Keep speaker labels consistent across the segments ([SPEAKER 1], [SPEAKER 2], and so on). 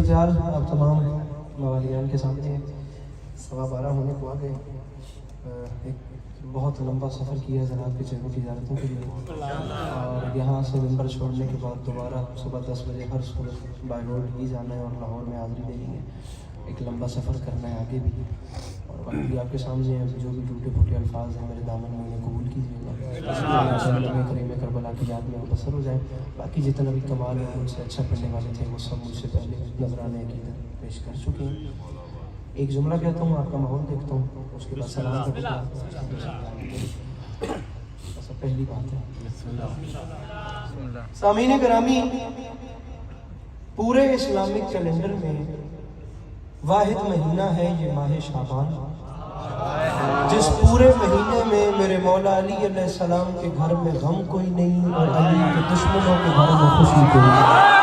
[SPEAKER 1] ख्याल आप तमाम मवालियान के सामने 12:15 होने को आ गए। एक बहुत लंबा सफ़र किया है जनाब के चेहरों की ज़ियारतों के लिए, और यहाँ से मिंबर छोड़ने के बाद दोबारा सुबह 10 बजे हर सूरत बाय रोड ही जाना है और लाहौर में हाज़िरी देनी है। एक लंबा सफ़र करना है आगे भी, और बाकी आपके सामने जो भी टूटे फूटे अल्फाज हैं मेरे दामन में उन्हें कबूल कीजिएगा। करीम करबला की याद में मुबसर हो जाए। बाकी जितना भी कमाल है मुझसे अच्छा पढ़ने वाले थे वो सब मुझसे पहले नजराने अकीदत पेश कर चुके हैं। एक जुमला कहता हूँ, आपका माहौल देखता हूँ, उसके बाद सलाम करता हूँ। पहली बात है, सामीन करामी, पूरे इस्लामिक कैलेंडर में वाहिद महीना है ये माह शाबान, जिस पूरे महीने में मेरे मौला अली अलैहिस्सलाम के घर में गम कोई नहीं और अली के दुश्मनों के घर में खुशी कोई नहीं।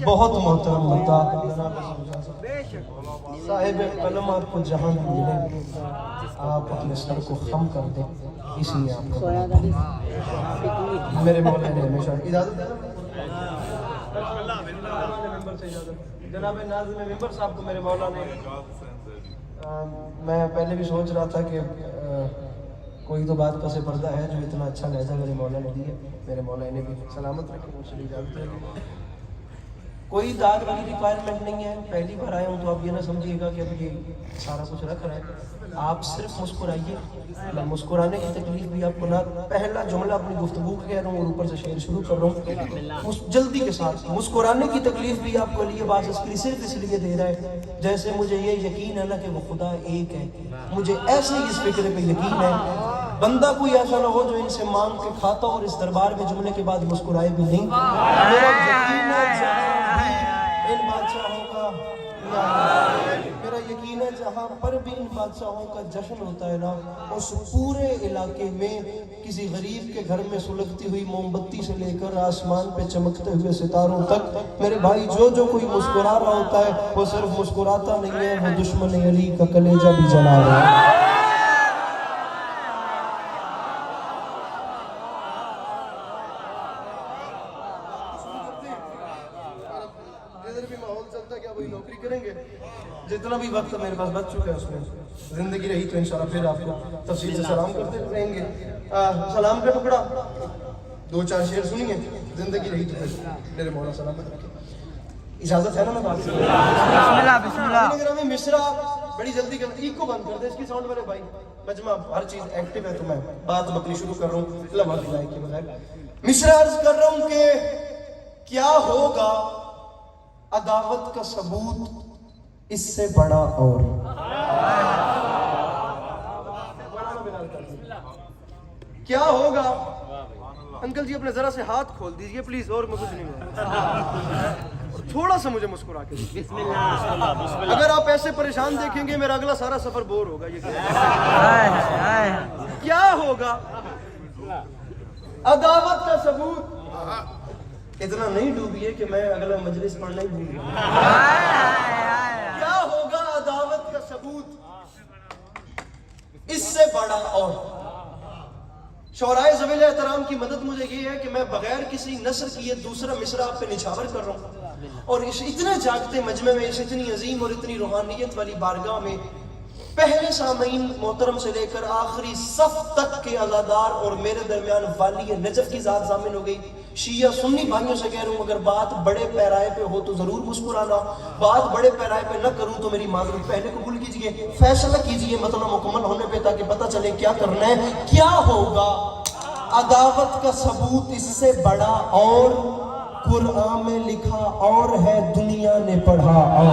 [SPEAKER 1] बहुत मोहतरम बंदा साहिब कलम, आपको जहां भी मिले आप अपने सर को खम कर दें, इसलिए आपको मेरे मौला ने हमेशा इजाजत जनाब नाज़िम मिंबर साहब को मेरे मौला ने, मैं पहले भी सोच रहा था कि कोई तो बात पसे पर्दा है जो इतना अच्छा लहजा मेरे मौला ने दिया। मेरे मौला ने भी सलामत रखे, मुझसे इजाजत है। कोई दाद वाली रिक्वायरमेंट नहीं है, पहली बार आया हूँ तो आप ये ना समझिएगा कि अभी ये सारा कुछ रख रहा है। आप सिर्फ मुस्कुराइए, मुस्कुराने की तकलीफ भी आपको ना। पहला जुमला अपनी गुफ्तगू कह रहा हूँ और ऊपर से शेर शुरू कर रहा हूँ जल्दी के साथ। मुस्कुराने की तकलीफ भी आपको लिए बात सिर्फ इसलिए दे रहा है जैसे मुझे ये यकीन है ना कि वो खुदा एक है, मुझे ऐसे ही इस फिक्र पे यकीन है। बंदा कोई ऐसा ना हो जो इनसे मांग के खाता और इस दरबार में जुमले के बाद मुस्कुराए भी नहीं। मेरा यकीन है इन बादशाहों का, मेरा यकीन है जहाँ पर भी इन बादशाहों का जश्न होता है ना, उस पूरे इलाके में किसी गरीब के घर में सुलगती हुई मोमबत्ती से लेकर आसमान पे चमकते हुए सितारों तक मेरे भाई जो कोई मुस्कुरा रहा होता है वो सिर्फ मुस्कुराता नहीं है, वो दुश्मन अली का कलेजा भी जला रहा है। जितना भी वक्त मेरे पास बच चुका है उसमें जिंदगी रही तो इंशाल्लाह फिर आपको तफसील से सलाम करते रहेंगे। सलाम का टुकड़ा 2-4 शेर सुनिए, जिंदगी रही तो फिर मेरे मौला सलामत रखे। इजाजत है ना मैं बात? बिस्मिल्लाह में मिसरा बड़ी जल्दी कर, इको बंद कर दे इसकी साउंड मेरे भाई। मजमा हर चीज एक्टिव है तो मैं बात बकनी शुरू कर रहा हूँ लम्हा दिलाए के बगैर। मिसरा अर्ज कर रहा हूँ कि क्या होगा अदावत का सबूत इससे बड़ा और क्या होगा। अंकल जी अपने जरा से हाथ खोल दीजिए प्लीज, और मैं कुछ नहीं बोलूं। थोड़ा सा मुझे मुस्कुरा के अगर आप ऐसे परेशान देखेंगे मेरा अगला सारा सफर बोर होगा। ये क्या होगा अदावत का सबूत। इतना नहीं डूबिए कि मैं अगला मजलिस पढ़ना ही भूल गया। क्या होगा अदावत का सबूत इससे बड़ा और। शौराए ज़वील एहतराम की मदद मुझे ये है कि मैं बगैर किसी नस्र की ये दूसरा मिसरा आप पे निछावर कर रहा हूँ, और इस इतने जागते मजमे में, इस इतनी अजीम और इतनी रूहानियत वाली बारगाह में पहले सामीन मोहतरम से लेकर आखिरी सफ तक के अज़ादार और मेरे दरमियान वाली नजफ की ज़ात ज़ामिन हो गई। शिया सुन्नी भाइयों से कह रहा हूँ अगर बात बड़े पैराए पे हो तो जरूर मुस्कुराना, बात बड़े पैराए पे न करूँ तो मेरी माजूर पहले कबूल कीजिए, फैसला कीजिए मतलब मुकम्मल होने पे, ताकि पता चले क्या करना है। क्या होगा अदावत का सबूत इससे बड़ा और, कुरान में लिखा और है दुनिया ने पढ़ा और।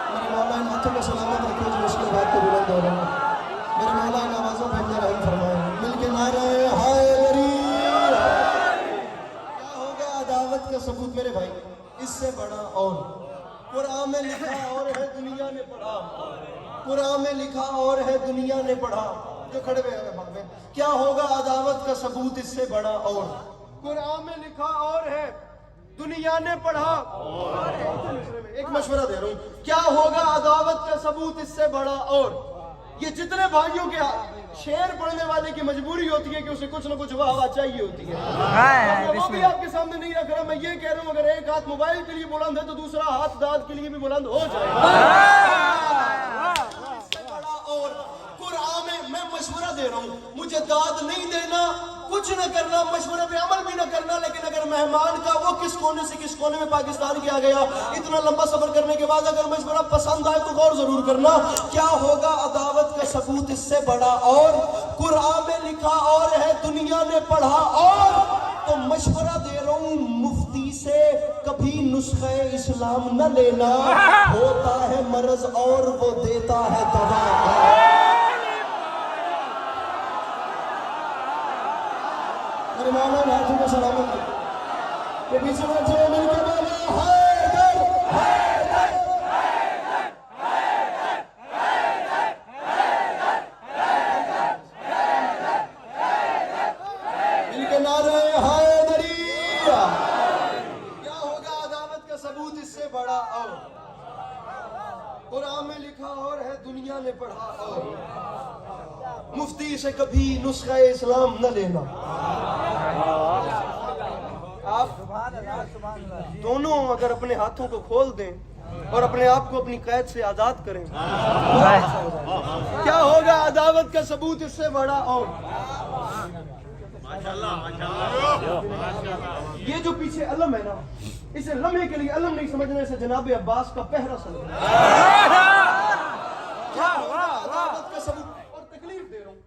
[SPEAKER 1] मेरे मौला इन हाथों में सलामत रखे जो मुश्किल बात को बुलंद हो रहे हैं। मेरे मौला इन आवाज़ों पर अपना रहम फरमाए। मिलके नारे हैदरी। क्या होगा अदावत का सबूत मेरे भाई इससे बड़ा और, कुरान में लिखा और है दुनिया ने पढ़ा, कुरान में लिखा और है दुनिया ने पढ़ा। जो खड़े हुए हैं, क्या होगा अदावत का सबूत इससे बड़ा और, कुरान में लिखा और है, दुनिया ने पढ़ा। एक मशवरा दे रहा हूं, क्या होगा अदावत का सबूत इससे बड़ा। और ये जितने भाइयों के शेर पढ़ने वाले की मजबूरी होती है कि उसे कुछ ना कुछ वाह चाहिए होती है, तो वो भी आपके सामने नहीं रख रहा। मैं ये कह रहा हूं, अगर एक हाथ मोबाइल के लिए बुलंद है तो दूसरा हाथ दाद के लिए भी बुलंद हो जाएगा। इससे बड़ा और कुरान में मैं मशवरा दे रहा हूं, मुझे दाद नहीं देना, कुछ न करना, मशवरे पे अमल भी न करना, लेकिन अगर मेहमान का वो किस कोने से किस कोने में पाकिस्तान के आ गया, इतना लंबा सफर करने के बाद अगर मशवरा पसंद आए तो गौर जरूर करना। क्या होगा अदावत का सबूत इससे बड़ा। और कुरान में लिखा और है, दुनिया ने पढ़ा। और तो मशवरा दे रहा हूं मुफ्ती से, कभी नुस्खे इस्लाम न लेना, होता है मर्ज और वो देता है दवा। मौलाना हाथों में सलामत के पीछे बैठे मिलकर बोलो हैदर हैदर मिलकर नारे हैदरिया। क्या होगा अदावत का सबूत इससे बड़ा। और कुरान में लिखा और है, दुनिया ने पढ़ा। और मुफ्ती से कभी नुस्खा इस्लाम न लेना। आप दोनों अगर अपने हाथों को खोल दें और अपने आप को अपनी कैद से आजाद करें, क्या होगा अदावत का सबूत इससे बड़ा। और ये जो पीछे अलम है ना, इसे लम्हे के लिए अलम नहीं समझना, इसे जनाब अब्बास का पहरा समझना। क्या होगा अदावत का सबूत। और तकलीफ दे रहा हूँ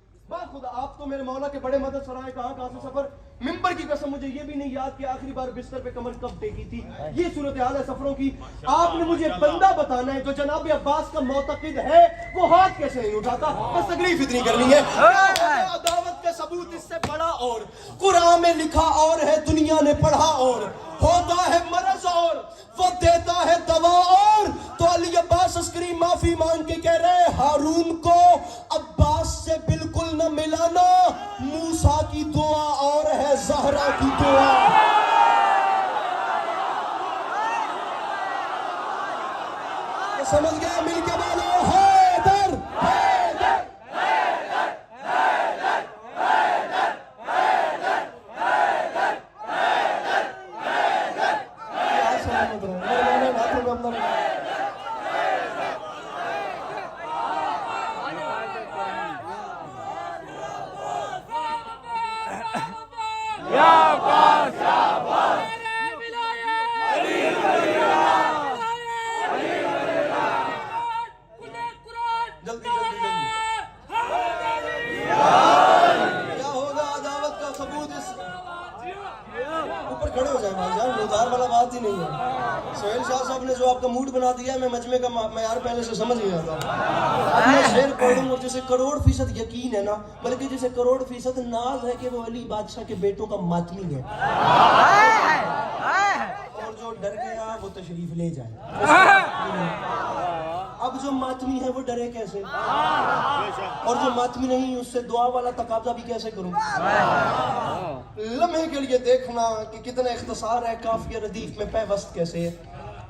[SPEAKER 1] खुदा, आप तो मेरे मौला के बड़े मदद सराय, कहां से सफर, मिंबर की कसम मुझे ये भी नहीं याद कि आखिरी बार बिस्तर पे कमर कब टेकी थी। ये सूरत हाल है सफरों की। आपने मुझे बंदा बताना है जो जनाब अब्बास का मोतकिद है, वो हाथ कैसे नहीं उठाता। बस तकलीफ इतनी करनी है। अदावत का सबूत इससे बड़ा। और कुरान में लिखा और है, दुनिया ने पढ़ा। और होता है मरज और वो देता है दवा। और तो अली अब्बास अस्करी माफी मांग के कह रहे, हारून को अब्बास से बिल्कुल न मिलाना, मूसा की दुआ और है ज़हरा की दुआ। तो समझ गया, मिलके बोलो हैदर हैदर हैदर हैदर हैदर हैदर हैदर हैदर। क्या सलामत रहो, मेरे हाथों में अपना जो आपका मूड बना दिया, मैं मजमे का मयार पहले से समझ गया था। अब मैं शेर पढ़ूं और जिसे करोड़ फीसद यकीन है ना, बल्कि जिसे करोड़ फीसद नाज है कि वो अली बादशाह के बेटों का मातमी है, और जो डर गया वो तशरीफ ले जाए। अब जो मातमी है वो डरे कैसे, और जो मातमी नहीं उससे दुआ वाला तकाजा भी कैसे करूं। लम्हे के लिए देखना कि कितना इख्तिसार है काफिया रदीफ में, पैवस्त कैसे है।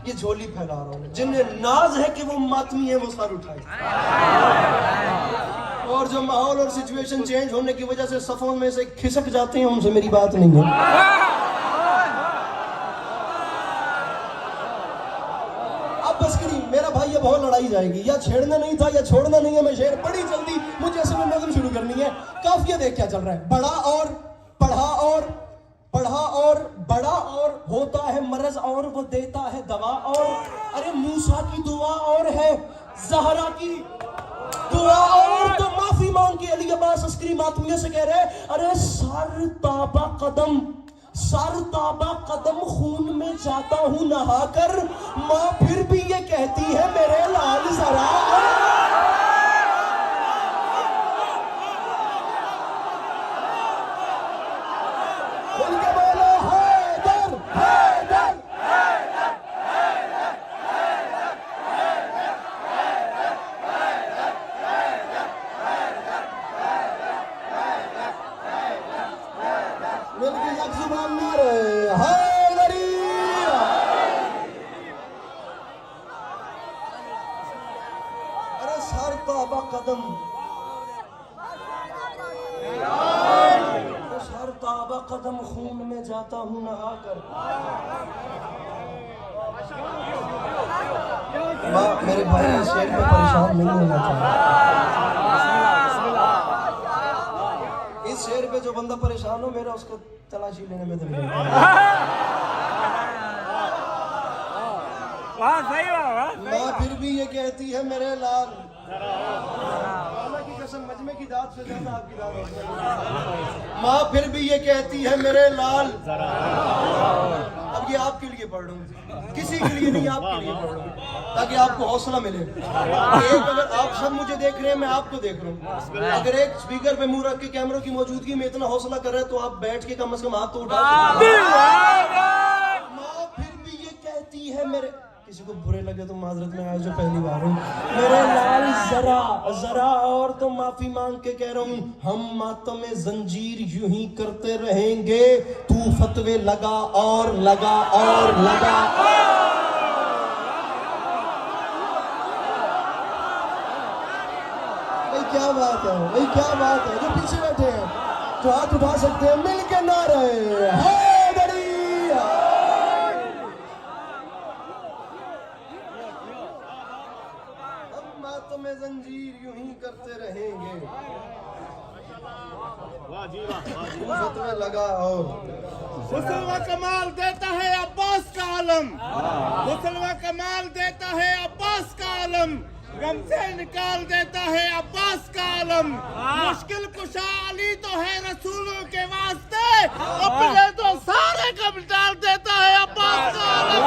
[SPEAKER 1] ये झोली फैला रहा हूं, जिन्हें नाज है कि वो मातमी है वो सर उठाए, और जो माहौल और सिचुएशन चेंज होने की वजह से सफों में से खिसक जाते हैं, उनसे मेरी बात नहीं है। अब बस करी मेरा भाई, अब बहुत लड़ाई जाएगी। या छेड़ना नहीं था या छोड़ना नहीं है। मैं शेर बड़ी जल्दी, मुझे ऐसे में नज़म शुरू करनी है। काफिया देख क्या चल रहा है। बड़ा और पढ़ा और पढ़ा और बड़ा और होता है मरज और वो देता है दवा। और अरे मूसा की दुआ और है ज़हरा की दुआ। और तो माफी मांग के अली अब्बास अस्करी मातमिया से कह रहे, अरे सर ताबा कदम खून में जाता हूं नहाकर, माँ फिर भी ये कहती है मेरे लाल जरा। मिलके एक जुबान नारे हैदरी। अरे सर ताबा कदम, सर ताबा कदम खून में जाता हूं नहाकर। मेरे भाई इस शेर पे परेशान नहीं होना चाहिए। इस शेर पे जो बंदा परेशान हो मेरा उसको तलाशी लेने में दिल नहीं। माँ फिर भी ये कहती है मेरे लाल, की कसम मजमे की दाद से ज्यादा आपकी दाद है। माँ फिर भी ये कहती है मेरे लाल। अब ये आपके लिए पढ़ रहा हूँ, किसी के लिए नहीं, आपके लिए पढ़ रहा हूँ ताकि आपको हौसला मिले। एक अगर आप सब मुझे देख रहे हैं, मैं आपको देख रहा हूँ, अगर एक स्पीकर पे मुंह रख के कैमरों की मौजूदगी में इतना हौसला कर रहे हैं तो आप बैठ के कम से कम हाथ तो उठा। माँ फिर भी ये कहती है मेरे, किसी को बुरे लगे तो माजरत में आया जो पहली बार हूँ, मेरे लाल जरा जरा और तो माफी मांग के कह रहा हूँ, हम मातम जंजीर यूं ही करते रहेंगे, तू फतवे लगा और लगा और लगा। भाई क्या बात है, भाई क्या बात है। जो पीछे बैठे हैं जो हाथ उठा सकते हैं मिलके नारे हैदरी। में जंजीर यूं ही करते रहेंगे, फतवे लगा और
[SPEAKER 2] हुस्न व कमाल देता है अब्बास का आलम, हुस्न व कमाल देता है अब्बास का आलम, गम से निकाल देता है अब्बास का आलम। मुश्किल कुशा अली तो है रसूलों के वास्ते, अपने तो सारे गम डाल देता है अब्बास का आलम।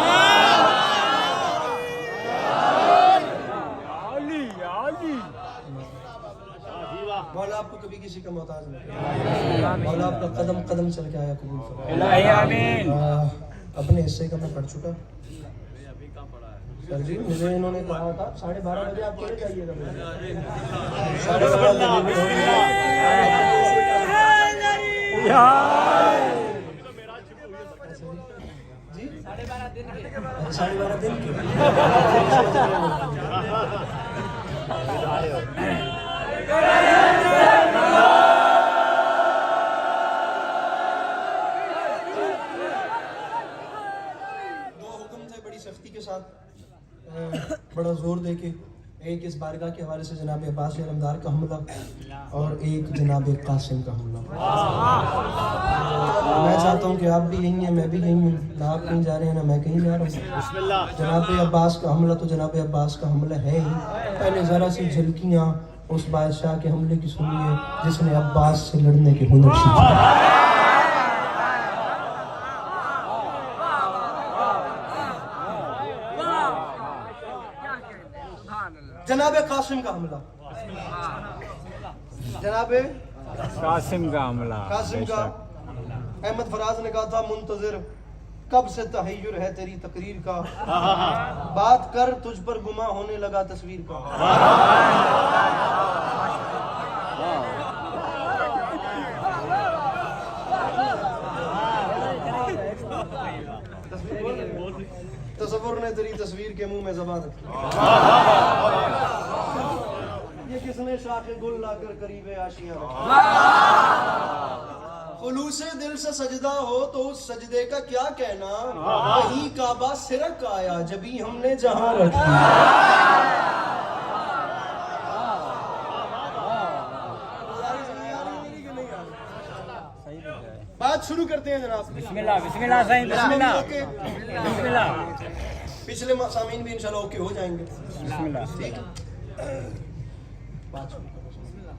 [SPEAKER 1] मौला आपको कभी किसी का मोहताज नहीं, मौला आपका कदम कदम चल के आया कबूल फरमाए। अपने हिस्से का मैं पढ़ चुका सर जी। मुझे इन्होंने कहा था 12:30 बजे आप चले जाइएगा। 12:30 जी 12:30 दिन की बड़ा जोर देके, एक इस बारगाह के हवाले से जनाब अब्बास अलमदार का हमला और एक जनाब कासिम का हमला। मैं चाहता हूँ कि आप भी यहीं हैं, मैं भी यहीं हूँ, ना आप कहीं जा रहे हैं ना मैं कहीं जा रहा हूँ। जनाब अब्बास का हमला तो जनाब अब्बास का हमला है ही। पहले ज़रा सी झलकियाँ उस बादशाह के हमले की सुनिए जिसने अब्बास से लड़ने के हुनर सीखे। जनाब कासिम का हमला, जनाब
[SPEAKER 3] कासिम का हमला,
[SPEAKER 1] कासिम का अहमद फराज ने कहा था मुंतजिर कब से तहय्युर है तेरी तकरीर का, बात कर तुझ पर गुमा होने लगा तस्वीर का। तसव्वुर ने तेरी तस्वीर के मुंह में ज़बान रखी, ये किसने शाखे गुल लाकर करीबे आशियां रखी। खुलूसे दिल से सजदा हो तो उस सजदे का क्या कहना, वही काबा सिरक आया जबी हमने जहां रखी। बात शुरू करते हैं जनाब।
[SPEAKER 3] बिस्मिल्लाह बिस्मिल्लाह सही बिस्मिल्लाह बिस्मिल्लाह।
[SPEAKER 1] पिछले सामीन भी इंशाल्लाह ओके हो जाएंगे।
[SPEAKER 3] बिस्मिल्लाह।
[SPEAKER 1] ठीक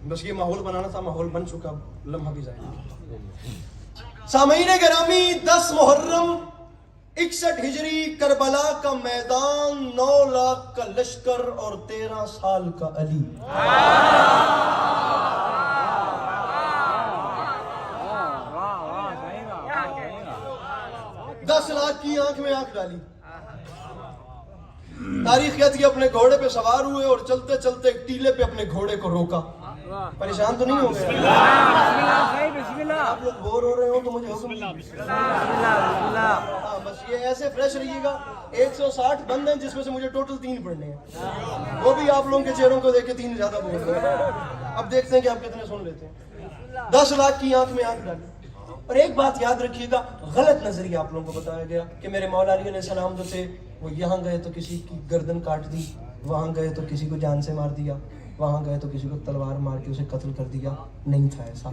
[SPEAKER 1] बस ये माहौल बनाना था, माहौल बन चुका, लम्हा भी जाएगा। सामीन गिरामी 10 मुहर्रम 61 हिजरी करबला का मैदान, 9 लाख का लश्कर और 13 साल का अली। 10 लाख की आंख में आंख डाली। तारीख कहती है अपने घोड़े पे सवार हुए और चलते चलते एक टीले पे अपने घोड़े को रोका। परेशान तो नहीं हो गए?
[SPEAKER 3] बिस्मिल्लाह
[SPEAKER 1] आप लोग बोर हो रहे हो तो मुझे हुक्म दीजिए।
[SPEAKER 3] बिस्मिल्लाह
[SPEAKER 1] हाँ, बस ये ऐसे फ्रेश रहिएगा। 160 बंद हैं जिसमें से मुझे टोटल 3 पढ़ने हैं, वो भी आप लोगों के चेहरों को देख के 3 ज्यादा बोल रहे हैं। अब देखते हैं कि आप कितने सुन लेते हैं। 10 लाख की आंख में आंख डाली। और एक बात याद रखिएगा, गलत नजरिया आप लोगों को बताया गया कि मेरे मौला अली अलैहिस्सलाम जो थे वो यहाँ गए तो किसी की गर्दन काट दी, वहाँ गए तो किसी को जान से मार दिया, वहाँ गए तो किसी को तलवार मार के उसे कत्ल कर दिया। नहीं था ऐसा।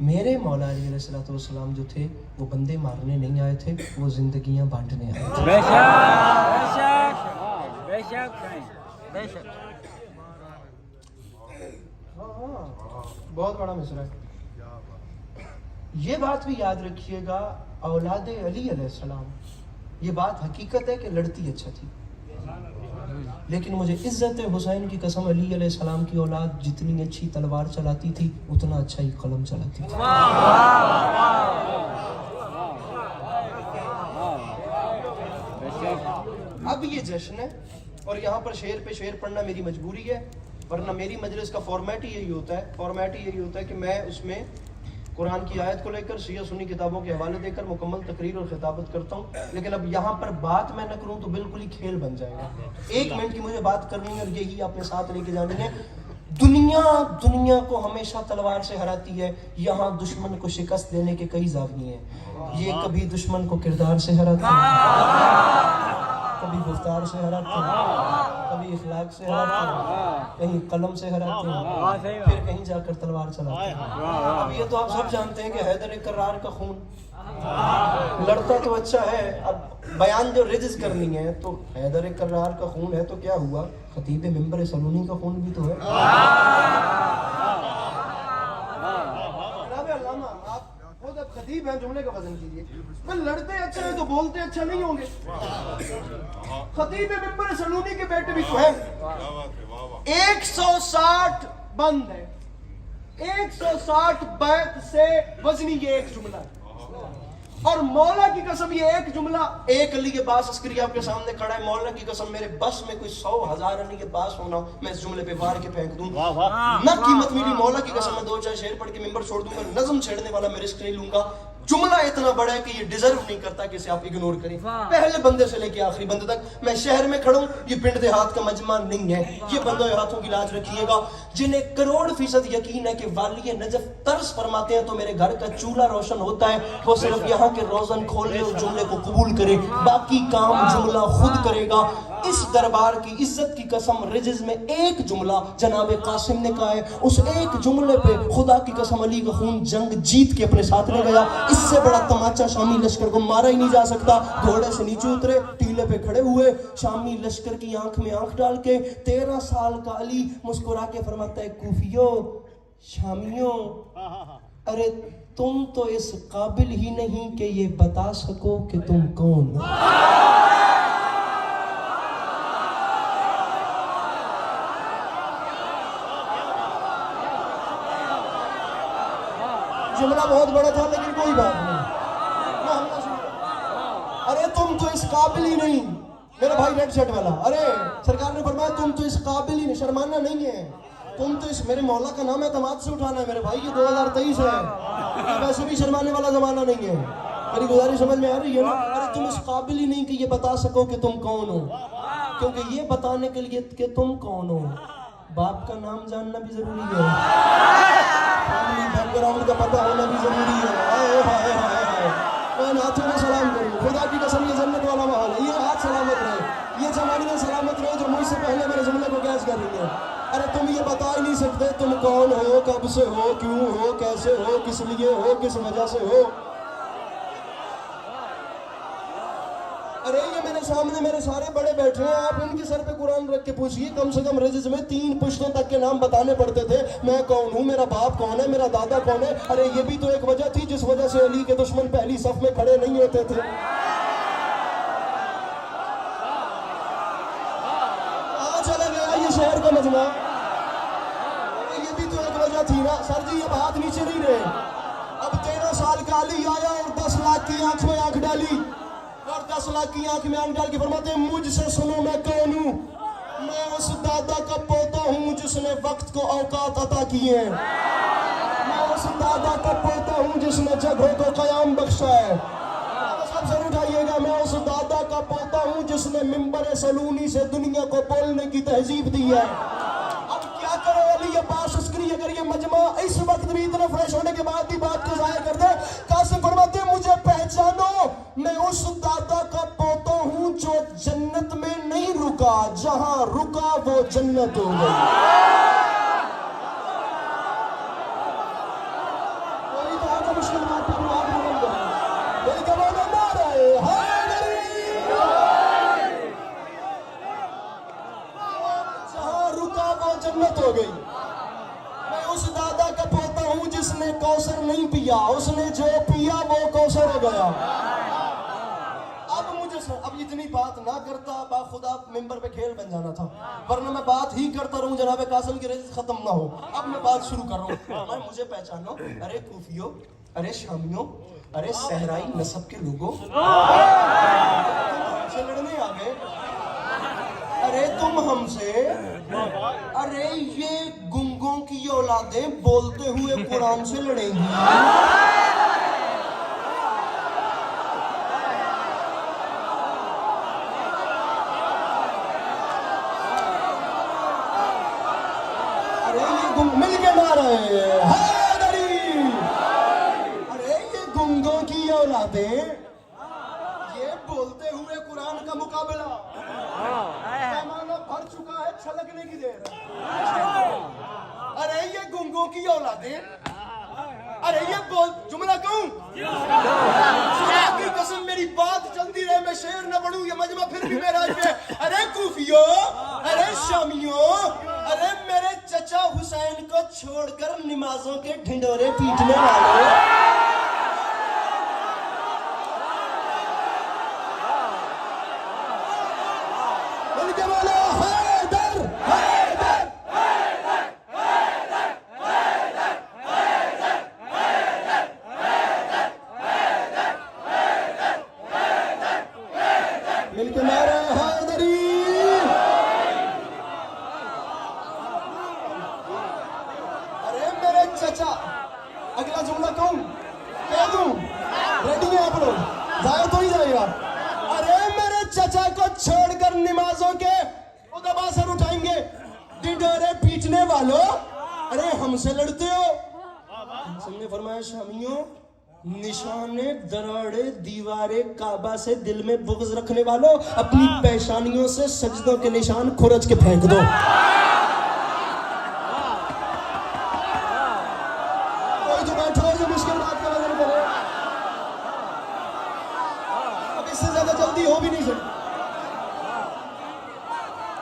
[SPEAKER 1] मेरे मौला अली अलैहिस्सलाम जो थे वो बंदे मारने नहीं आए थे, वो जिंदगियां बांटने आए थे।
[SPEAKER 3] बेशक
[SPEAKER 1] हाँ, बहुत बड़ा मिसरा है। ये बात भी याद रखिएगा, औलाद अली अलैहिस्सलाम, ये बात हकीकत है कि लड़ती अच्छा थी, लेकिन मुझे इज्जत हुसैन की कसम, अली अलैहिस्सलाम की औलाद जितनी अच्छी तलवार चलाती थी उतना अच्छा ही कलम चलाती थी। अब ये जश्न है और यहाँ पर शेर पे शेर पढ़ना मेरी मजबूरी है, वरना मेरी मजलिस का फॉर्मेट ही यही होता है। फॉर्मेट ही यही होता है कि मैं उसमें कुरान की आयत को लेकर शिया सुन्नी किताबों के हवाले देकर मुकम्मल तकरीर और खिताबत करता हूँ। लेकिन अब यहाँ पर बात मैं न करूँ तो बिल्कुल ही खेल बन जाएगा। 1 मिनट की मुझे बात करनी है और यही अपने साथ लेके जानी है। दुनिया को हमेशा तलवार से हराती है, यहाँ दुश्मन को शिकस्त देने के कई ज़ाविये हैं। ये कभी दुश्मन को किरदार से हराती है, कभी गुफ्तार से हराते हैं, कभी इखलाक से हराते हैं, कहीं कलम से हराते हैं, फिर कहीं जाकर तलवार चलाते हैं। अब ये तो आप सब जानते हैं कि हैदर कर्रार का खून लड़ता तो अच्छा है। अब बयान जो रिजिज करनी है तो हैदर कर्रार का खून है तो क्या हुआ, खतीब मिंबर सलूनी का खून भी तो है। आप खुद अब खतीब हैं, जुमले का वजन कीजिए। पर लड़ते अच्छा है तो बोलते अच्छा नहीं होंगे। खतीब मिंबर सलूनी के बेटे भी तो हैं। 160 बंद है, 160 बैत से वजनी ये एक जुमला है। और मौला की कसम ये एक जुमला, एक अली के पास अस्करी आपके सामने खड़ा है, मौला की कसम मेरे बस में कोई 100,000 अली के पास होना, मैं इस जुमले पे वार के फेंक दूं। ना कीमत मेरी मौला की कसम, मैं 2-4 शेर पढ़ के मिंबर छोड़ दूंगा, नज़म छेड़ने वाला मैं रिस्क नहीं लूंगा। जुमला इतना बड़ा है कि ये डिजर्व नहीं करता कि इसे आप इग्नोर करें। पहले बंदे से लेके आखिरी बंदे तक। मैं शहर में खड़ा हूं, ये पिंड देहात का मजमा नहीं है। ये बंदों हाथों की लाज रखिएगा जिन्हें करोड़ फीसद यकीन है कि वाली नजफ तर्स फरमाते हैं तो मेरे घर का चूल्हा रोशन होता है, वो सिर्फ यहाँ के रोजन खोले और जुमले को कबूल करे, बाकी काम जुमला खुद करेगा। इस दरबार की इज्जत की कसम, रिजिज में एक जुमला जनाब कासिम ने कहा है, उस एक जुमले पे खुदा की कसम अली का खून जंग जीत के अपने साथ ले गया। इससे बड़ा तमाचा शामी लश्कर को मारा ही नहीं जा सकता। घोड़े से नीचे उतरे, टीले पे खड़े हुए, शामी लश्कर की आंख में आंख डाल के 13 साल का अली मुस्कुरा के फरमाता है, कूफियो शामियों, अरे तुम तो इस काबिल ही नहीं कि ये बता सको कि तुम कौन हो। जुमला बहुत बड़ा था लेकिन कोई बात नहीं। अरे तुम तो इस काबिल ही नहीं, मेरा भाई रेड शर्ट वाला, अरे सरकार ने फरमाया तुम तो इस काबिल ही नहीं, शर्माना नहीं है, तुम तो इस, मेरे मौला का नाम है तमाद से उठाना है मेरे भाई, ये 2023 है, वैसे भी शर्माने वाला जमाना नहीं है। मेरी गुजारिश समझ में आ रही है ना? अरे तुम इस काबिल ही नहीं कि ये बता सको कि तुम कौन हो, क्योंकि ये बताने के लिए कि तुम कौन हो बाप का नाम जानना भी जरूरी है, फैमिली बैकग्राउंड का पता होना भी जरूरी है। हाय हाय हाय हाय, मैं हाथों में सलाम करूं, खुदा की कसम ये जन्नत वाला माहौल है। ये हाथ सलामत रहे, ये जमानियां सलामत रहे जो मुझसे पहले मेरे जुमले को गैस कर रही है। अरे तुम ये बता ही नहीं सकते तुम कौन हो, कब से हो, क्यों हो, कैसे हो, किस लिए हो, किस वजह से हो। अरे ये मेरे सामने मेरे सारे बड़े बैठे हैं, आप इनके सर पे कुरान रख के पूछिए, कम से कम रजिस में 3 पुश्तों तक के नाम बताने पड़ते थे। मैं कौन हूँ, मेरा बाप कौन है, मेरा दादा कौन है। अरे ये भी तो एक वजह थी जिस वजह से अली के दुश्मन पहली सफ में खड़े नहीं होते थे। आज चला गया ये शहर का मजमा, ये भी तो एक वजह थी ना। सर जी अब हाथ नीचे नहीं रहे। अब 13 साल का अली आया और 10 लाख की आंख में आंख डाली, और 10 लाख की आंख में आंख डाल के फरमाते हैं मुझसे सुनो मैं कौन हूँ, मैं उस दादा का पोता हूँ जिसने वक्त को औकात अता किए हैं। मैं उस दादा का पोता हूँ जिसने जगहों को कयाम बख्शा है। सब सर उठाइएगा। मैं उस दादा का पोता हूँ जिसने मिंबर सलूनी से दुनिया को बोलने की तहजीब दी है। अब क्या करो अली अब्बास अस्करी, अगर ये मजमा इस वक्त भी इतना फ्रेश होने के बाद भी बात को जाहिर कर दे। कासिम फरमाते मुझे पहचानो, मैं उस दादा का पोता हूँ जो जन्नत में नहीं रुका, जहां रुका वो जन्नत हो गई। कोई तो आगे मुश्किल बात पर बात नहीं कर रहा। कोई कमाना मार रहा है। जहां रुका वो जन्नत हो गई। मैं उस दादा का पोता हूँ जिसने कौसर नहीं पिया, उसने जो पिया वो कौसर हो गया। अब इतनी बात ना करता बाखुदा मिंबर पे खेल बन जाना था, वरना मैं बात ही करता रहूं जनाब कासिम की रज़्क़ खत्म ना हो। अब मैं बात शुरू कर रहा हूं। मुझे पहचानो, अरे कूफियों, अरे शामियों, अरे सहराई नस्ब के लोगों, हमसे लड़ने आ गए। अरे तुम हमसे, अरे ये गुंगों की औलादें बोलते हुए कुरान से लड़ेंगी। मिल के मारे। अरे ये गुंगों की औलादें, ये बोलते हुए कुरान का मुकाबला, पैमाना भर चुका है छलकने की देर। अरे ये गुंगों की औलादें, अरे ये बोल जुमला कहूं की कसम मेरी बात चलती रहे, मैं शेर न पढ़ूं, ये मजमा फिर भी मेरा है। अरे कूफियों, अरे शामियों, अरे मेरे चचा हुसैन को छोड़कर नमाजों के ढिंडोरे पीटने वाले, उनके बोलो हैदर, हैदर, हैदर, हैदर, हैदर, हैदर, हैदर, हैदर, हैदर, हैदर, मिलके मारे हैदरी। चचा, अगला जुमला कहूं, कह दूं, रेडी है आप लोग, जाहिर तो ही जाएगा। अरे मेरे चचा को छोड़कर नमाजों के दबा सर उठाएंगे ढिंढोरे पीटने वालों, अरे हमसे लड़ते हो। हमने फरमाया शामियों, निशाने दराड़े दीवारे काबा से दिल में बुग़्ज़ रखने वालों, अपनी पेशानियों से सजदों के निशान खुरच के फेंक दो। मुश्किल बात का वजन करे, अब इससे ज्यादा जल्दी हो भी नहीं सकती।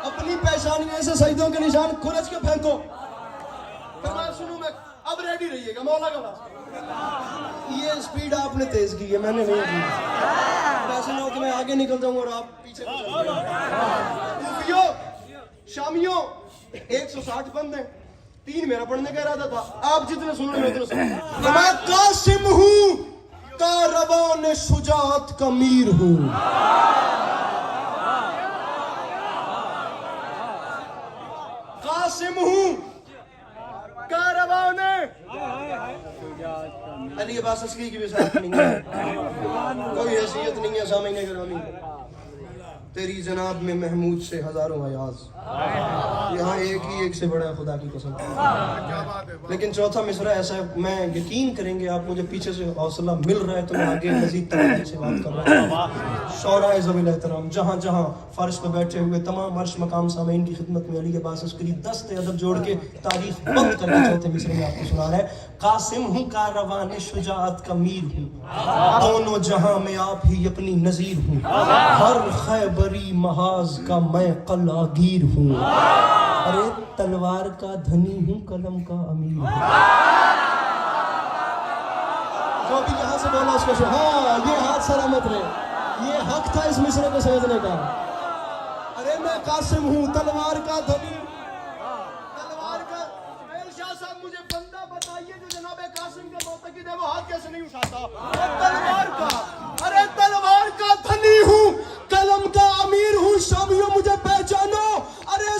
[SPEAKER 1] अपनी पेशानियों से सजदों के निशान खुरच के फेंको। फिर मैं सुनूं, मैं अब रेडी रहिएगा मौला का वास्ता। ये स्पीड आपने तेज की है, मैंने नहीं की। ऐसे ना हो कि मैं आगे निकल जाऊं और आप पीछे शामियों 160 बंद हैं, 3 मेरा पढ़ने का इरादा था, आप जितने सुन रहे उतने सुन। मैं कासिम हूँ, कारवान शुजात का मीर हूँ। कासिम हूँ, कारवान अली अब्बास अस्करी की भी साथ नहीं है, कोई हैसियत नहीं है। सामने गिरामी, तेरी जनाब में महमूद से हजारों अयाज, यहाँ एक से बड़ा खुदा की कसम। लेकिन चौथा मिसरा ऐसा है, मैं यकीन करेंगे आप मुझे पीछे से हौसला मिल रहा है तो मैं आगे मजीद तरीके से बात कर रहा हूँ। शौराए ज़वील एहतराम, जहाँ जहाँ फर्श पर बैठे हुए तमाम अर्श मकाम सामीन की खिदमत में अली अब्बास अस्करी दस्ते अदब जोड़ के तारीफ बंद करके चौथे मिसरे में आपको सुना रहा है। कासिम हूँ, कारवान शुजाअत का मीर हूँ, दोनों जहाँ में आप ही अपनी नज़ीर हूँ, हर खैबरी महाज का मैं कलागीर हूँ, अरे तलवार का धनी हूँ, कलम का अमीर हूँ। जो भी यहाँ से बोला उसको हाँ, ये हाथ सलामत रहे, ये हक था इस मिसरे को समझने का। अरे मैं कासिम हूँ, तलवार का धनी, तलवार का। शाह साहब मुझे बंदा बताइए जो जनाब कासिम का मोतकिद है, वो हाथ कैसे नहीं उठाता। तलवार का, अरे तलवार का धनी हूँ, कलम का अमीर हूँ। शामियों मुझे पहचानो, अरे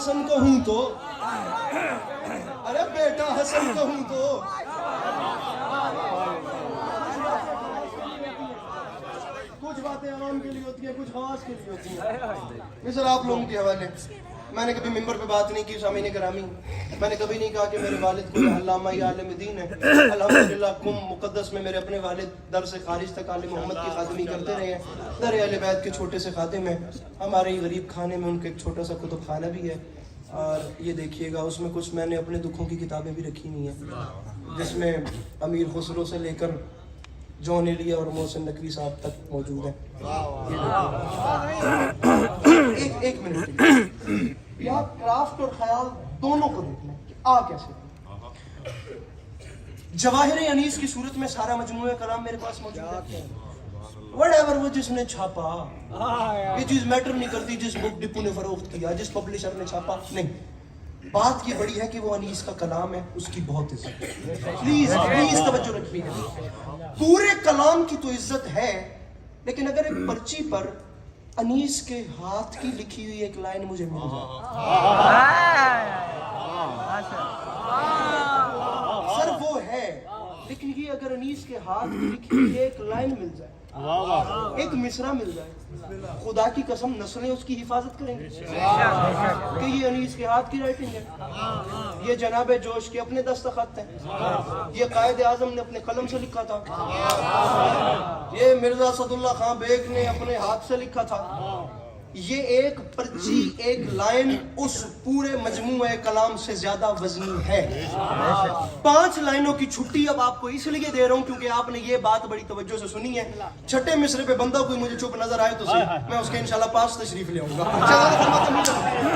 [SPEAKER 1] हसन कहूँ तो, अरे बेटा हसन कहूँ तो, कुछ बातें आवाम के लिए होती हैं, कुछ खास के लिए होती हैं। मिस्टर आप लोगों के हवाले, मैंने कभी मिंबर पे बात नहीं की सामीन करामी, मैंने कभी नहीं कहा कि मेरे वालिद कोई अल्लामा या आलिम दीन है। अल्हम्दुलिल्लाह कुम मुक़द्दस में मेरे अपने वालिद दर से खारिज तक आले मोहम्मद की खादमी करते रहे हैं। दर अहले बैत के छोटे से खादिम हैं। हमारे गरीब खाने में उनका एक छोटा सा कुतुब खाना भी है, और ये देखिएगा उसमें कुछ मैंने अपने दुखों की किताबें भी रखी हुई हैं, जिसमें अमीर खुसरो से लेकर जॉन एलिया और मोहसिन नकवी साहब तक मौजूद हैं। एक मिनट, यहाँ क्राफ्ट और ख्याल दोनों को देख लें कि आ कैसे। जवाहिर अनीस की सूरत में सारा मजमूआ कलाम मेरे पास मौजूद है। Whatever वो जिसने छापा, ये चीज मैटर नहीं करती जिस बुक डिपो ने फरोख्त किया, जिस पब्लिशर ने छापा, नहीं। बात ये बड़ी है कि वो अनीस का कलाम है, उसकी बहुत इज्जत है। प्लीज प्लीज तवज्जो रखिए। पूरे कलाम की तो इज्जत है, लेकिन अगर एक पर्ची पर अनीस के हाथ की लिखी हुई एक लाइन मुझे मिल जाए, सर वो है, लेकिन ये अगर अनीस के हाथ की लिखी हुई एक लाइन मिल जाए, एक मिसरा मिल जाए, खुदा की कसम नस्लें उसकी हिफाजत करेंगे कि ये अनीस के हाथ की राइटिंग है, ये जनाब जोश के अपने दस्तखत हैं, ये कायद आजम ने अपने कलम से लिखा था, ये मिर्जा सदुल्ला खां बेग ने अपने हाथ से लिखा था। ये एक पर्ची, एक लाइन उस पूरे मजमूए कलाम से ज्यादा वजनी है। 5 लाइनों की छुट्टी अब आपको इसलिए दे रहा हूं क्योंकि आपने ये बात बड़ी तवज्जो से सुनी है। छठे मिसरे पे बंदा कोई मुझे चुप नजर आए तो सही, मैं उसके इंशाल्लाह पास तशरीफ ले आऊंगा।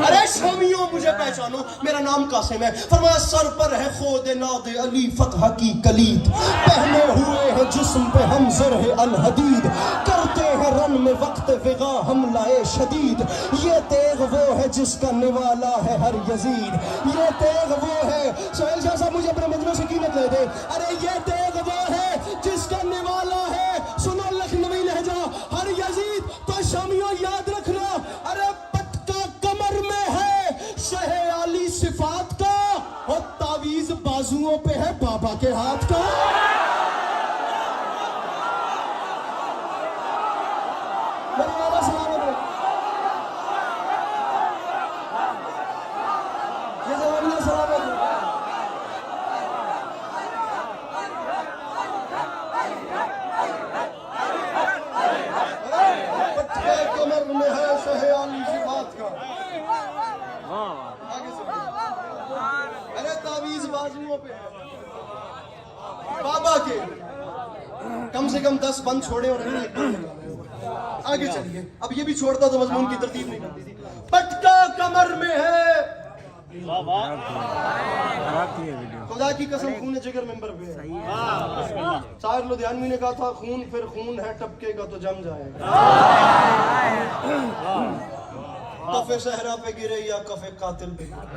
[SPEAKER 1] अरे शामियों मुझे पहचानो, मेरा नाम कासिम है। फरमाया सर पर है खोद नाद अली फतह की कलीद, पहने हुए हैं जिस्म पे हम ज़रह अल हदीद, करते हैं रन में वक्त फिगा हम लाए शदीद। ये तेग वो है जिसका निवाला है हर यजीद, ये तेग वो है, सोहेल शाह साहब मुझे अपने मजमे से कीमत ले दे। अरे ये तेग वो है जिसका निवाला है, सुनो लखनवी लहजा, हर यजीद। तो शामियों याद रखना, अरे पटका कमर में है शहे आली सिफात का, और तावीज बाजुओं पे है बाबा के हाथ का। अरे तावीज बाजुओं पे बाबा के कम से कम 10 बंद छोड़े और आगे चलिए। अब ये भी छोड़ता तो मजमून की तरतीब नहीं करती थी। पटका कमर में है, खुदा की कसम खून जिगर मेंबर पे है। शायर लुधियानवी ने कहा था खून फिर खून है, टपकेगा तो जम जाएगा। कफे सहरा पे गिरे या कफे कातिल पे गिरे,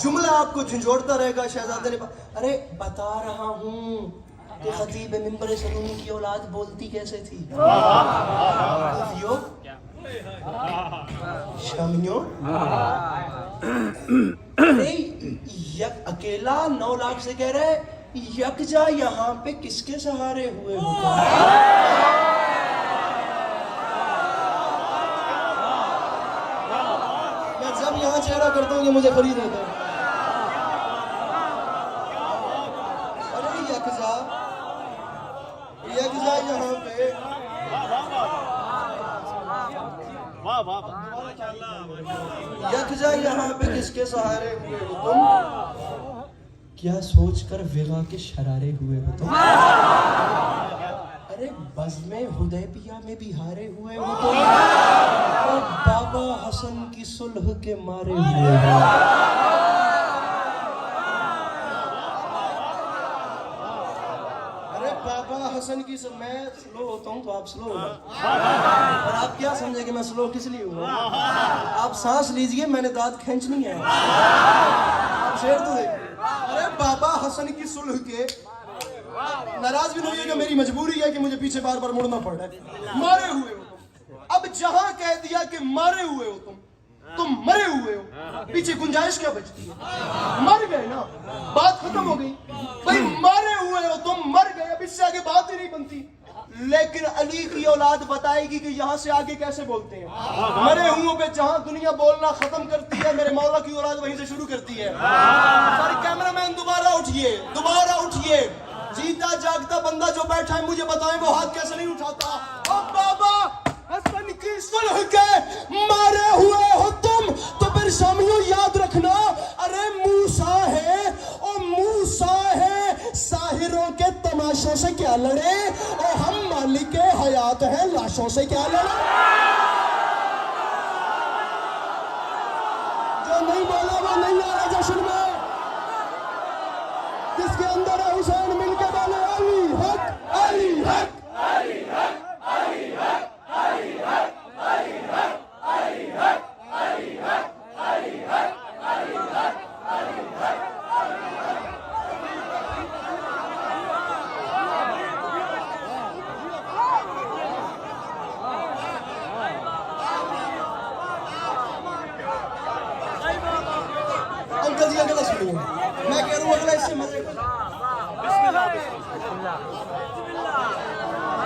[SPEAKER 1] जुमला आपको झंझोड़ता रहेगा। शहजादे ने अरे बता रहा हूँ कि खतीब मिंबर सलूनी की औलाद बोलती कैसे थी। शामियों, अकेला 9 लाख से कह रहे यकजा यहाँ पे किसके सहारे हुए हो। मैं जब यहाँ चेहरा करता हूँ कि मुझे खरीद होता है। अरे यकजा यहाँ पे यकजा यहाँ पे किसके सहारे हुए हो तुम, क्या सोचकर विगा के शरारे हुए हो तुम। अरे बज़्म हुदैबिया में भी हारे हुए हो तुम, और बाबा हसन की सुलह के मारे हुए हो। बाबा हसन की मैं स्लो होता हूँ तो आप स्लो हो जाओ। और आप क्या समझे कि मैं स्लो किस लिए हुआ। आप सांस लीजिए, मैंने दांत खींचनी है। आप शेर तो देखिए। अरे बाबा हसन की सुलह के, नाराज भी नहीं होइएगा, मेरी मजबूरी है कि मुझे पीछे बार बार मुड़ना पड़ रहा है। मारे हुए हो। अब जहां कह दिया कि मारे हुए हो तुम मरे हुए हो, पीछे गुंजाइश क्या बचती है? मर गए ना, बात खत्म हो गई। भाई मारे हुए हो तुम, मर गए, अब इससे आगे बात ही नहीं बनती। लेकिन अली की औलाद बताएगी कि यहां से आगे कैसे बोलते हैं। मरे हुओं पे जहां दुनिया बोलना खत्म करती है, मेरे मौला की औलाद वहीं से शुरू करती है। सॉरी कैमरामैन, दोबारा उठिए। जीता जागता बंदा जो बैठा है, मुझे बताएं वो हाथ कैसे नहीं उठाता। ओ बाबा, हसन की सुलह के मारे हुए हो तुम, तो फिर शामियों याद रखना, अरे मूसा है साहिरों के तमाशों से क्या लड़े, और हम मालिक हयात है लाशों से क्या लड़े। जो नहीं बोला वो नहीं आ रहा जश्न में। जिसके अंदर है हुसैन, मिलके बोले अली हक, अली हक, अली हक, अली हक, अली हक, अली हक, अली हक, अली हक, अली हक, अली हक, अली हक। अंकल जी अगला सुनिए, मैं कह रहा हूँ अगला इससे मजे।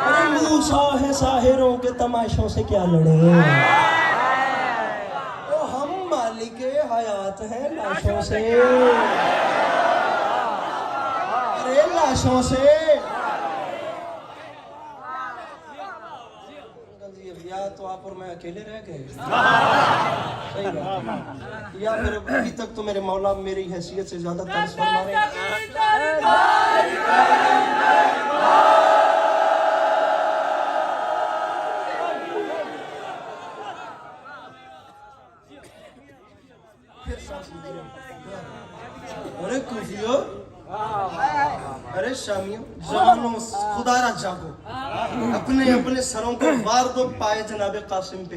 [SPEAKER 1] अरे मूसा है साहिरों के तमाशों से क्या लड़े, ओ हम मालिक हयात है लाशों से, अरे लाशों से। या तो आप और मैं अकेले रह गए, सही बात, या फिर अभी तक तो मेरे मौला मेरी हैसियत से ज्यादा तरस फरमा रहे हैं। अरे कुफियो, अरे शामियों, जवानों, खुदारा जागो, अपने अपने सरों को वार दो पाए जनाबे कासिम पे,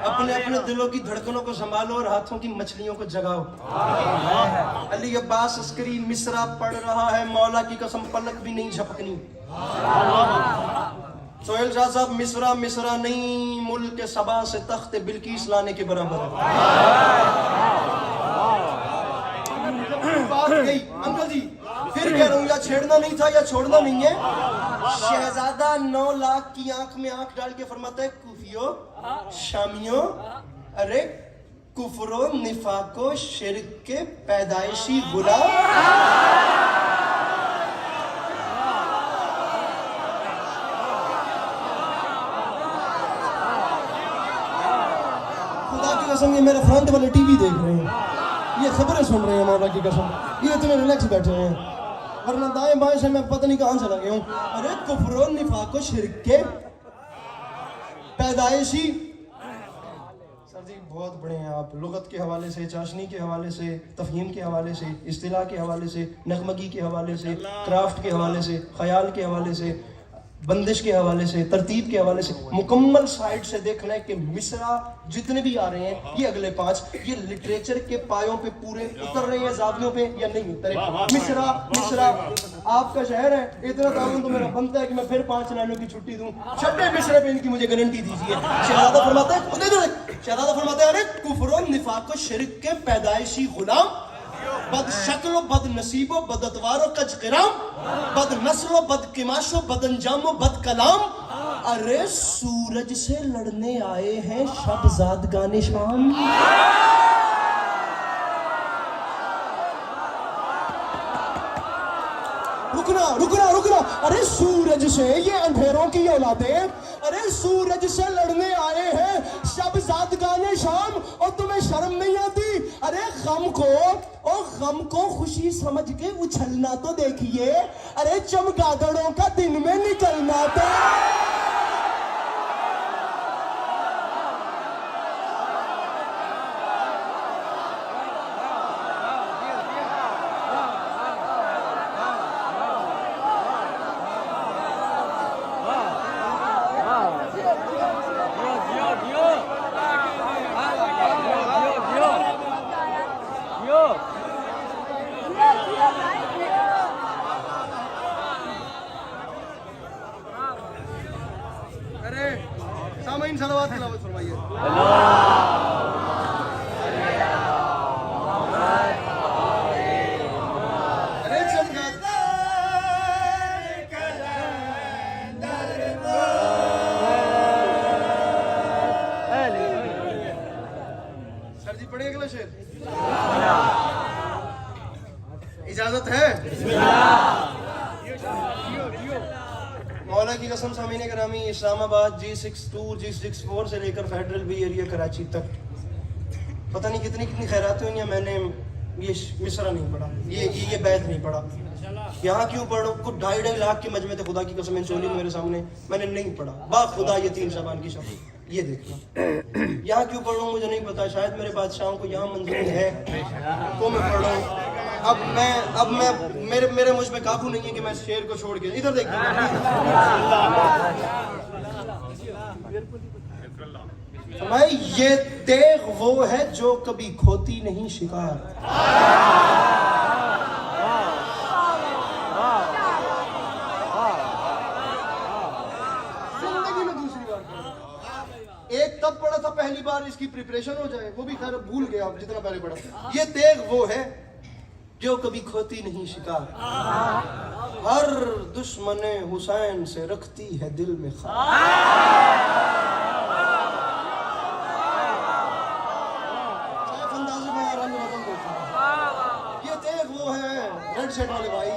[SPEAKER 1] अपने अपने दिलों की धड़कनों को संभालो और हाथों की मछलियों को जगाओ। अली अब्बास अस्करी मिसरा पढ़ रहा है, मौला की कसम पलक भी नहीं झपकनी। सोहेल शाह साहब, मिसरा नहीं, मुल्क के सबा से तख्त बिल्किस लाने के बराबर है। बात गई अंकल जी, फिर कह रहा हूँ, या छेड़ना नहीं था या छोड़ना नहीं है। शहजादा 9 लाख की आंख में आंख डाल के फरमाता है, कुफियो शामियों, अरे कुफरो निफाको शिर्क के पैदाइशी गुलाम। खुदा की कसम, ये मेरे फ्रंट वाले टीवी देख रहे हैं, ये खबरें सुन रहे हैं, मौला की कसम, ये इतने रिलैक्स बैठे हैं, वरना दाएं बाएं से मैं पता नहीं कहां चला गया हूं। अरे कुफरो निफाको शिर्क के पैदाइशी। सर जी बहुत बड़े हैं आप, लुगत के हवाले से, चाशनी के हवाले से, तफहीम के हवाले से, इस्तिलाह के हवाले से, नगमगी के हवाले से, क्राफ्ट के हवाले से, ख्याल के हवाले से, बंदिश के हवाले से, तरतीब के हवाले से, मुकम्मल साइड से देखना है कि मिसरा जितने भी आ रहे हैं, ये अगले 5, ये लिटरेचर के पायों पे पूरे उतर रहे हैं, जावियों पे या नहीं उतरे। मिसरा आपका शहर है, इतना ताउन तो मेरा बनता है कि मैं फिर 5 लाइनों की छुट्टी दूं। छठे मिसरे पे इनकी मुझे गारंटी दीजिए। शहजादा फरमाते हैं, अरे कुफर निफाक शिर्क के पैदाइशी गुलाम, बद शक्लो बद नसीबो बद अतवारो कज किराम, बद नस्लो बद किमाशो बद अंजामो बद कलाम। अरे सूरज से लड़ने आए हैं शबजादगाने शाम। रुकना, अरे सूरज से, ये अंधेरों की औलादें, अरे सूरज से लड़ने आए हैं शबजादगाने शाम, और तुम्हें शर्म नहीं आती? अरे गम को खुशी समझ के उछलना तो देखिए, अरे चमगादड़ों का दिन में निकलना तो। अरे चमगादड़ सर जी पढ़िए अगला शेर। इजाजत है? मौला की कसम सामीने करामी, इस्लामाबाद G62 G64 से लेकर फेडरल बी एरिया कराची तक पता नहीं कितनी कितनी खैरातें हुई हैं। मैंने ये मिसरा नहीं पढ़ा, ये बैत नहीं पढ़ा। यहाँ क्यों पढ़ो? कुछ 2.5 लाख के मजमे थे, खुदा की कसम चोली मेरे सामने, मैंने नहीं पढ़ा। बा खुदा ये 3 शाबान की शब, ये देखना। यहाँ क्यों पढ़ूँ मुझे नहीं पता, शायद मेरे बादशाहों को यहाँ मंजूरी है तो मैं पढ़ रहा हूँ। अब मैं मेरे मुझ में काबू नहीं है कि मैं शेर को छोड़ के इधर देखिए। भाई ये तेग वो है जो कभी खोती नहीं शिकार। जिंदगी में दूसरी बार एक तब पढ़ा था पहली बार, इसकी प्रिपरेशन हो जाए, वो भी खैर भूल गया आप जितना पहले पढ़ा। ये तेग वो है जो कभी खोती नहीं शिकार, हर दुश्मने हुसैन से रखती है दिल में ये तेग वो है रेड शर्ट वाले भाई,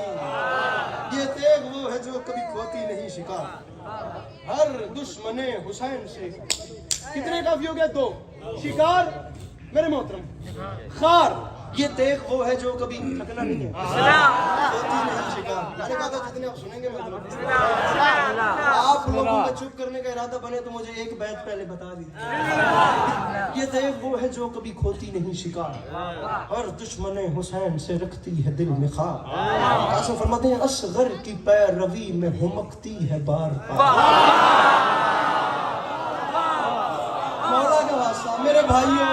[SPEAKER 1] ये तेग वो है जो कभी खोती नहीं शिकार, हर दुश्मने हुसैन से। कितने काफी हो गया? 2 शिकार मेरे मोहतरम। खार ये तेग वो है जो कभी थकना नहीं है, खोती नहीं शिकार। मैंने कहा था जितने आप सुनेंगे मतलब आप लोगों का चुप करने का इरादा बने तो मुझे एक बैत पहले बता दीजिए। ये तेग वो है जो कभी खोती नहीं शिकार, और दुश्मने हुसैन से रखती है दिल में खार। कासिम फरमाते हैं असगर की पैरवी में हुमकती है बार बार। मौला का वास्ता मेरे भाइयों,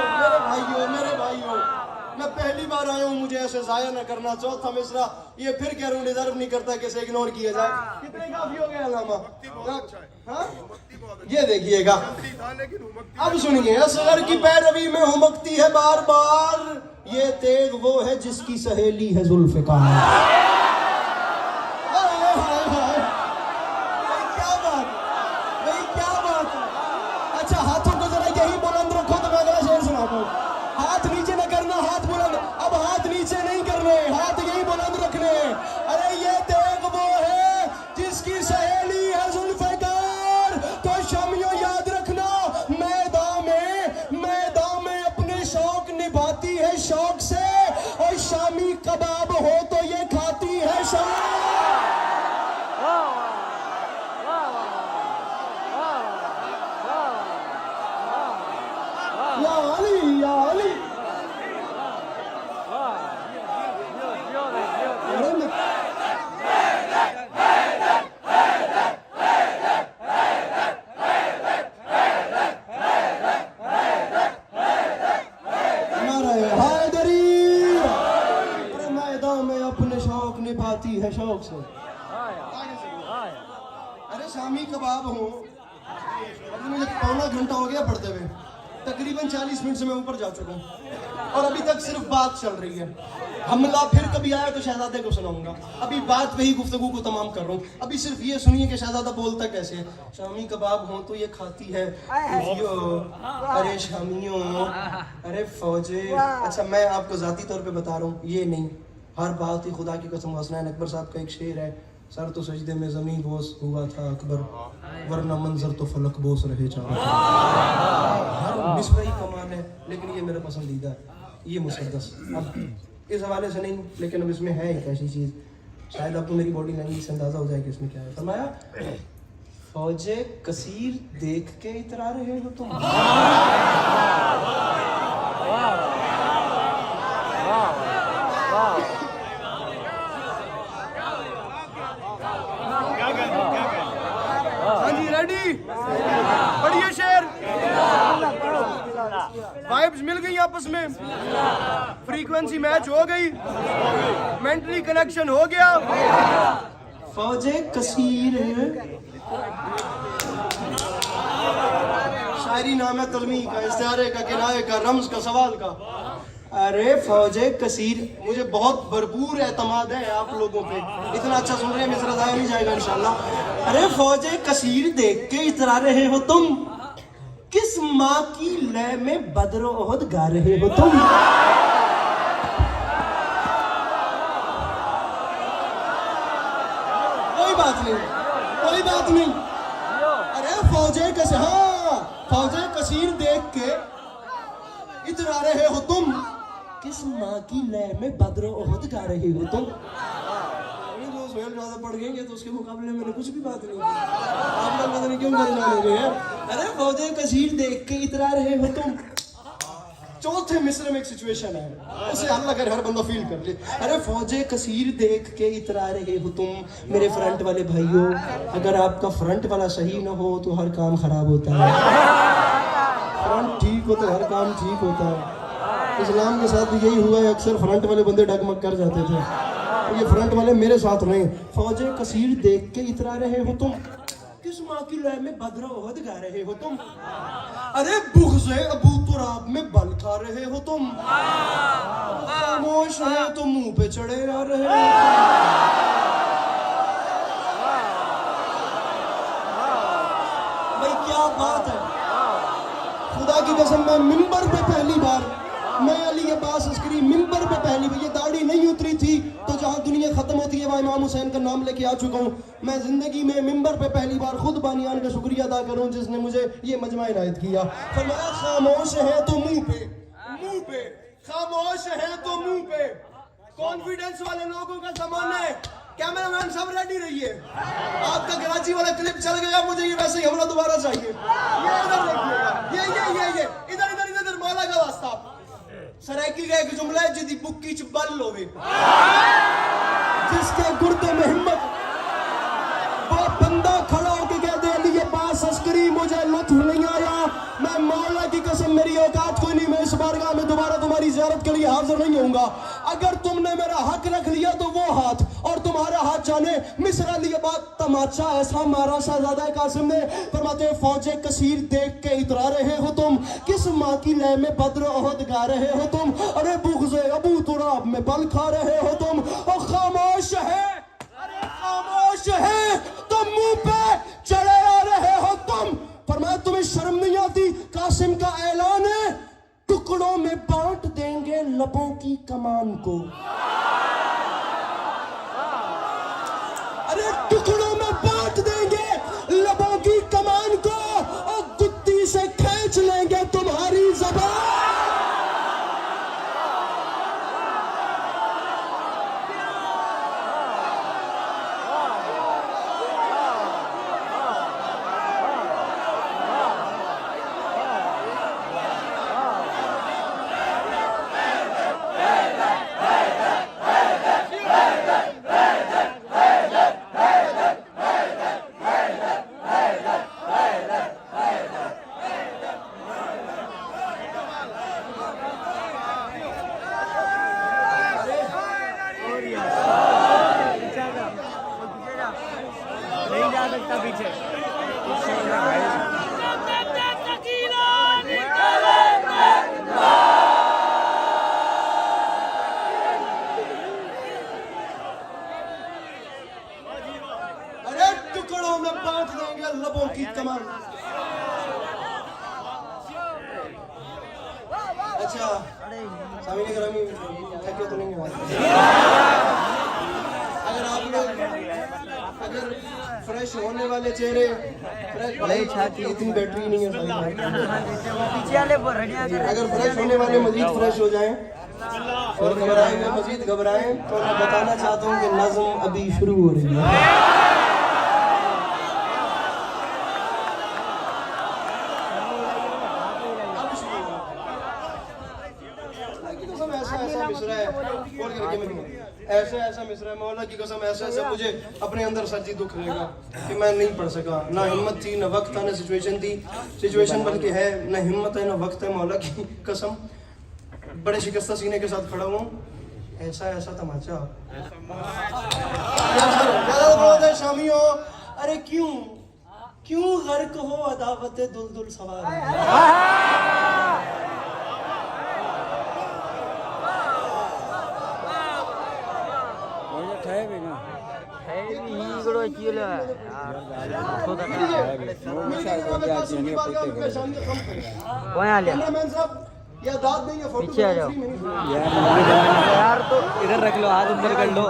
[SPEAKER 1] मैं पहली बार आया हूँ, मुझे ऐसे जाया न करना। चौथा मिसरा ये फिर कह रहा हूँ, डिजर्व नहीं करता कि इसे इग्नोर किया जाए। कितने काफी हो गए अलामा? हाँ? ये देखिएगा, अब सुनिए। असगर की पैरवी में हुमकती है बार बार, ये तेग वो है जिसकी सहेली है जुल्फ़िकार। क्या बात है? अच्छा हाथों को जरा यही बुलंद रखो तो मैं अगला शेर सुनाऊं। हाथ नीचे न करना, हाथ बुलंद। अब हाथ नीचे नहीं करने, हाथ यही बुलंद रखने। अरे ये तेग वो है जिसकी सहेली है जुल्फ़िकार। तो शामियों याद रखना, मैदान में अपने शौक निभाती है शौक से, और शामी कबाब हो तो ये खाती है शौक। या अली, या अली। निभाती है शौक से। अरे शामी कबाब हूँ, अभी मुझे 1.25 घंटा हो गया पढ़ते हुए, तकरीबन 40 मिनट से मैं ऊपर जा चुका हूँ और अभी तक सिर्फ बात चल रही है। हमला फिर कभी आया तो शहजादे को सुनाऊंगा, अभी बात वही गुफ्तगू को तमाम कर रहा हूँ। अभी सिर्फ ये सुनिए कि शहजादा बोलता कैसे है। शामी कबाब हो तो ये खाती है अरे शामियों, अरे फौजे। अच्छा मैं आपको जाती तौर पे बता रहा हूँ, ये नहीं, हर बात ही खुदा की कसम। हसनैन अकबर साहब का एक शेर है, सर तो सजदे में ज़मीन बोस हुआ था अकबर, वरना मंजर तो फलक बोस रहे चारों। हर मिसरा ही कमाल है, लेकिन ये मेरा पसंदीदा है, ये मुसद्दस। अब इस हवाले से नहीं, लेकिन अब इसमें है एक ऐसी चीज़, शायद आपको मेरी बॉडी लैंग्वेज से अंदाज़ा हो जाए कि इसमें क्या है। फरमाया फौजे कसीर देख के इतरा रहे हो तुम। हाँ जी रेडी, बढ़िया शेर। वाइब्स मिल गई आपस में, फ्रीक्वेंसी मैच हो गई, मेंटली कनेक्शन हो गया। फौजे कसीर शायरी नाम है तलमी का, इस्तारे का, किनारे का, रम्ज का, सवाल का। अरे फौजे कसीर, मुझे बहुत भरपूर एतमाद है आप लोगों पे, इतना अच्छा सुन रहे हैं, मिसरा जाया नहीं जाएगा इंशाल्लाह। अरे फौजे कसीर देख के इतरा रहे हो तुम, किस माँ की लय में बद्र ओहद गा रहे हो तुम। कोई बात नहीं, कोई बात नहीं। अरे फौजे कसीर, हाँ फौजे कसीर देख के इतरा रहे हो तुम, किस माँ की लय में बद्र ओहद गा रहे हो तुम। जो सोहेल ज्यादा पढ़ गए तो उसके मुकाबले मैंने कुछ भी बात नहीं की। आप लोग पता नहीं क्यों कर जाओगे यार। अरे फौजे कसीर देख के इतरा रहे हो तुम। चौथे मिसरे में एक सिचुएशन है, उसे अल्लाह करे हर बंदा फील कर ले। अरे फौजे कसीर देख के इतरा रहे हो तुम। मेरे फ्रंट वाले भाइयों, अगर आपका फ्रंट वाला सही ना हो तो हर काम खराब होता है। फ्रंट ठीक हो तो हर काम ठीक होता है। इस्लाम के साथ भी यही हुआ है, अक्सर फ्रंट वाले बंदे डगमग कर जाते थे, तो ये फ्रंट वाले मेरे साथ रहे। फौजे कसीर देख के इतरा रहे हो तुम, किस माँ की लय में बद्र ओहद गा रहे हो तुम। अरे बुग़्ज़े अबू तुराब में बल खा रहे हो तुम। खामोश है तो मुंह पे चढ़े आ रहे हो। भाई क्या बात है, खुदा की कसम। मैं मिंबर पे पहली बार, मैं अली अब्बास अस्करी मिंबर पे पहली बार, ये दाढ़ी नहीं उतरी थी तो जहाँ दुनिया खत्म होती है वहाँ इमाम हुसैन का नाम लेके आ चुका हूँ। मैं जिंदगी में मिंबर पे पहली बार खुद बानियान का शुक्रिया अदा करूँ जिसने मुझे ये मजमा इनायत किया। फरमाया खामोश है तो मुंह पे, मुंह पे खामोश है तो मुंह पे। कॉन्फिडेंस वाले लोगों का जमाना है। कैमरामैन सब रेडी रहिए, आपका कराची वाला क्लिप चल गया, मुझे ये वैसे ही हमला दोबारा चाहिए। ये इधर देखिएगा, ये इधर इधर इधर इधर मौला का वास्ता। सराइकी का एक जुमला है, जिदी बुक्की च बल होवे, जिसके गुर्दे में हिम्मत, वो बंदा खड़ा होके कह दे अली अब्बास अस्करी मुझे लुत्फ नहीं आया, मैं मौला की कसम मेरी औकात कोई नहीं, मैं इस बारगाह में दोबारा तुम्हारी ज़ियारत के लिए हाजिर नहीं होऊंगा। अगर तुमने मेरा हक रख लिया तो वो हाथ और तुम्हारा हाथ जाने। मिस्र लिए बात तमाचा ऐसा मारा शहजादा कासिम ने। फरमाते फौजे कसीर देख के इतरा रहे हो तुम, किस माँ की लय में बद्र ओहद गा रहे हो तुम। अरे बुग़्ज़े अबू तुराब में बल खा रहे हो तुम। और खामोश है, अरे खामोश है तो मुंह पे चढ़े आ रहे हो तुम। फरमाया तुम्हें शर्म नहीं आती, कासिम का ऐलान है, टुकड़ों में बांट देंगे लबों की कमान को। अरे टुकड़ों में बांट देंगे लबों की कमान को और गुत्ती से खींच लेंगे तुम्हारी ज़बान।
[SPEAKER 3] नहीं जा सकता पीछे।
[SPEAKER 1] अरे टुकड़ों में बांट देंगे लबों की कमान। अच्छा सामीन ग्रामी थके तो नहीं है। अगर आप लोग अगर फ्रेश होने वाले चेहरे, इतनी बैटरी नहीं है
[SPEAKER 3] पीछे वाले
[SPEAKER 1] अगर फ्रेश होने वाले मजीद फ्रेश हो जाएं और घबराए हुए मजीद घबराएं तो मैं बताना चाहता हूँ कि नज़्म अभी शुरू हो रही है। ऐसा मिसरा है मौला की कसम, ऐसा मुझे अपने अंदर सच्ची दुख रहेगा कि मैं नहीं पढ़ सका। ना हिम्मत थी, ना वक्त था, ना सिचुएशन थी। सिचुएशन बल्कि है, ना हिम्मत है, ना वक्त है। मौला की कसम बड़े शिकस्ता सीने के साथ खड़ा हूँ। ऐसा तमाचा शामियों। अरे क्यों क्यों गर्क हो अदावत दुलदुल सवार।
[SPEAKER 3] पीछे आ जाओ यार, तो इधर रख लो हाथ, ऊपर कर लो,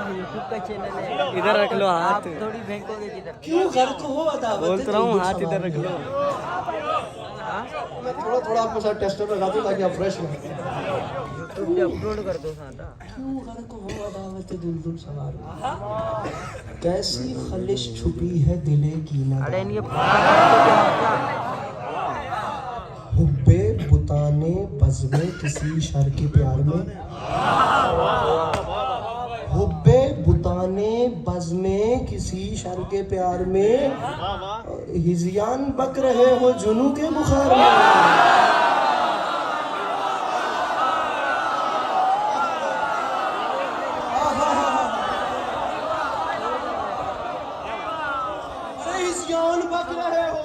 [SPEAKER 3] यूट्यूब का चैनल है, इधर रख लो हाथ, थोड़ी फेंकोगे किधर।
[SPEAKER 1] क्यों गर्क हो अदावत
[SPEAKER 3] बोल तो रहा हूँ, हाथ इधर रख लो।
[SPEAKER 1] मैं थोड़ा थोड़ा आपको साथ टेस्टर लगा दूं ताकि आप फ्रेश हो।
[SPEAKER 3] यूट्यूब पे अपलोड कर दो सारा।
[SPEAKER 1] क्यों गर्क हो अदावत दुलदुल सवार, कैसी खलिश छुपी है दिले की ना।
[SPEAKER 3] अरे इनके
[SPEAKER 1] हुब्बे बुताने बज़्मे किसी शर के प्यार में, हुब्बे बुताने बज़्मे किसी शर के प्यार में, हिज़ियान बक रहे हो जुनू के बुखार में। अरे हिज़ियान बक रहे हो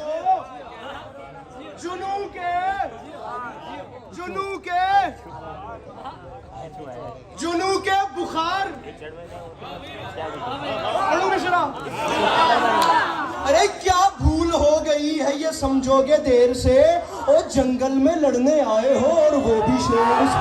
[SPEAKER 1] जुनू के बुखार। अरे क्या भूल हो गई है ये समझोगे देर से, ओ जंगल में लड़ने आए हो और वो भी शेर से।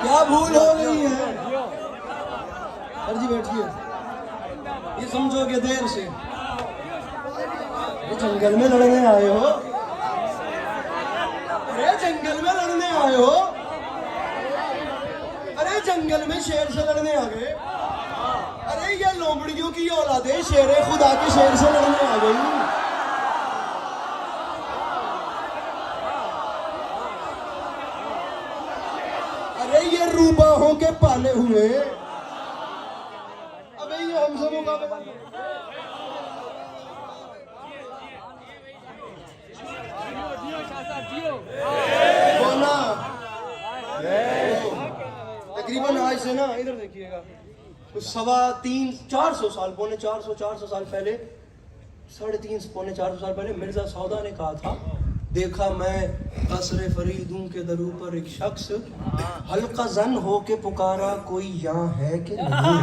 [SPEAKER 1] क्या भूल हो गई है। सर जी बैठिए, ये समझोगे देर से, ये जंगल में लड़ने आए हो। अरे जंगल में लड़ने आए हो, अरे जंगल में शेर से लड़ने आ गए। अरे ये लोमड़ियों की औलादे शेर खुदा के शेर से लड़ने आ गई। अरे ये रूबाहों के पाले हुए, अबे ये हमसे मुकाबला। बोना तकरीबन आज से ना, इधर देखिएगा, कुछ 300-400 साल, पौने 400 साल पहले, 350 पौने 400 साल पहले मिर्जा सौदा ने कहा था, देखा मैं कसरे फरीदूं के दरू पर एक शख्स, हल्का जन हो के पुकारा कोई यहाँ है कि नहीं।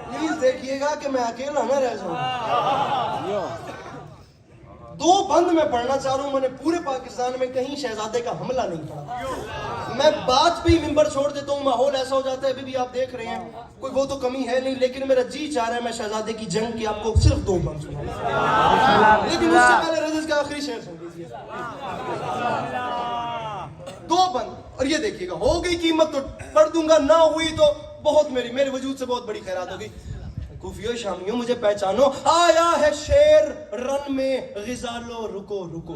[SPEAKER 1] प्लीज देखिएगा कि मैं अकेला ना रह जाऊं। 2 बंद में पढ़ना चाह रहा हूं, मैंने पूरे पाकिस्तान में कहीं शहजादे का हमला नहीं पढ़ा। मैं बात पे ही मिंबर छोड़ देता हूँ, माहौल ऐसा हो जाता है। अभी भी आप देख रहे हैं, कोई वो तो कमी है नहीं, लेकिन मेरा जी चाह रहा है मैं शहजादे की जंग की आपको सिर्फ 2 बंद सुनाऊं। लेकिन उससे पहले रज़ीज़ का आखिरी शेर सुन लीजिए। 2 बंद, और ये देखिएगा, हो गई कीमत तो पढ़ दूंगा, ना हुई तो बहुत मेरे वजूद से बहुत बड़ी खैरात होगी। कुफियो शामियों मुझे पहचानो, आया है शेर रन में ग़िज़ा लो रुको रुको।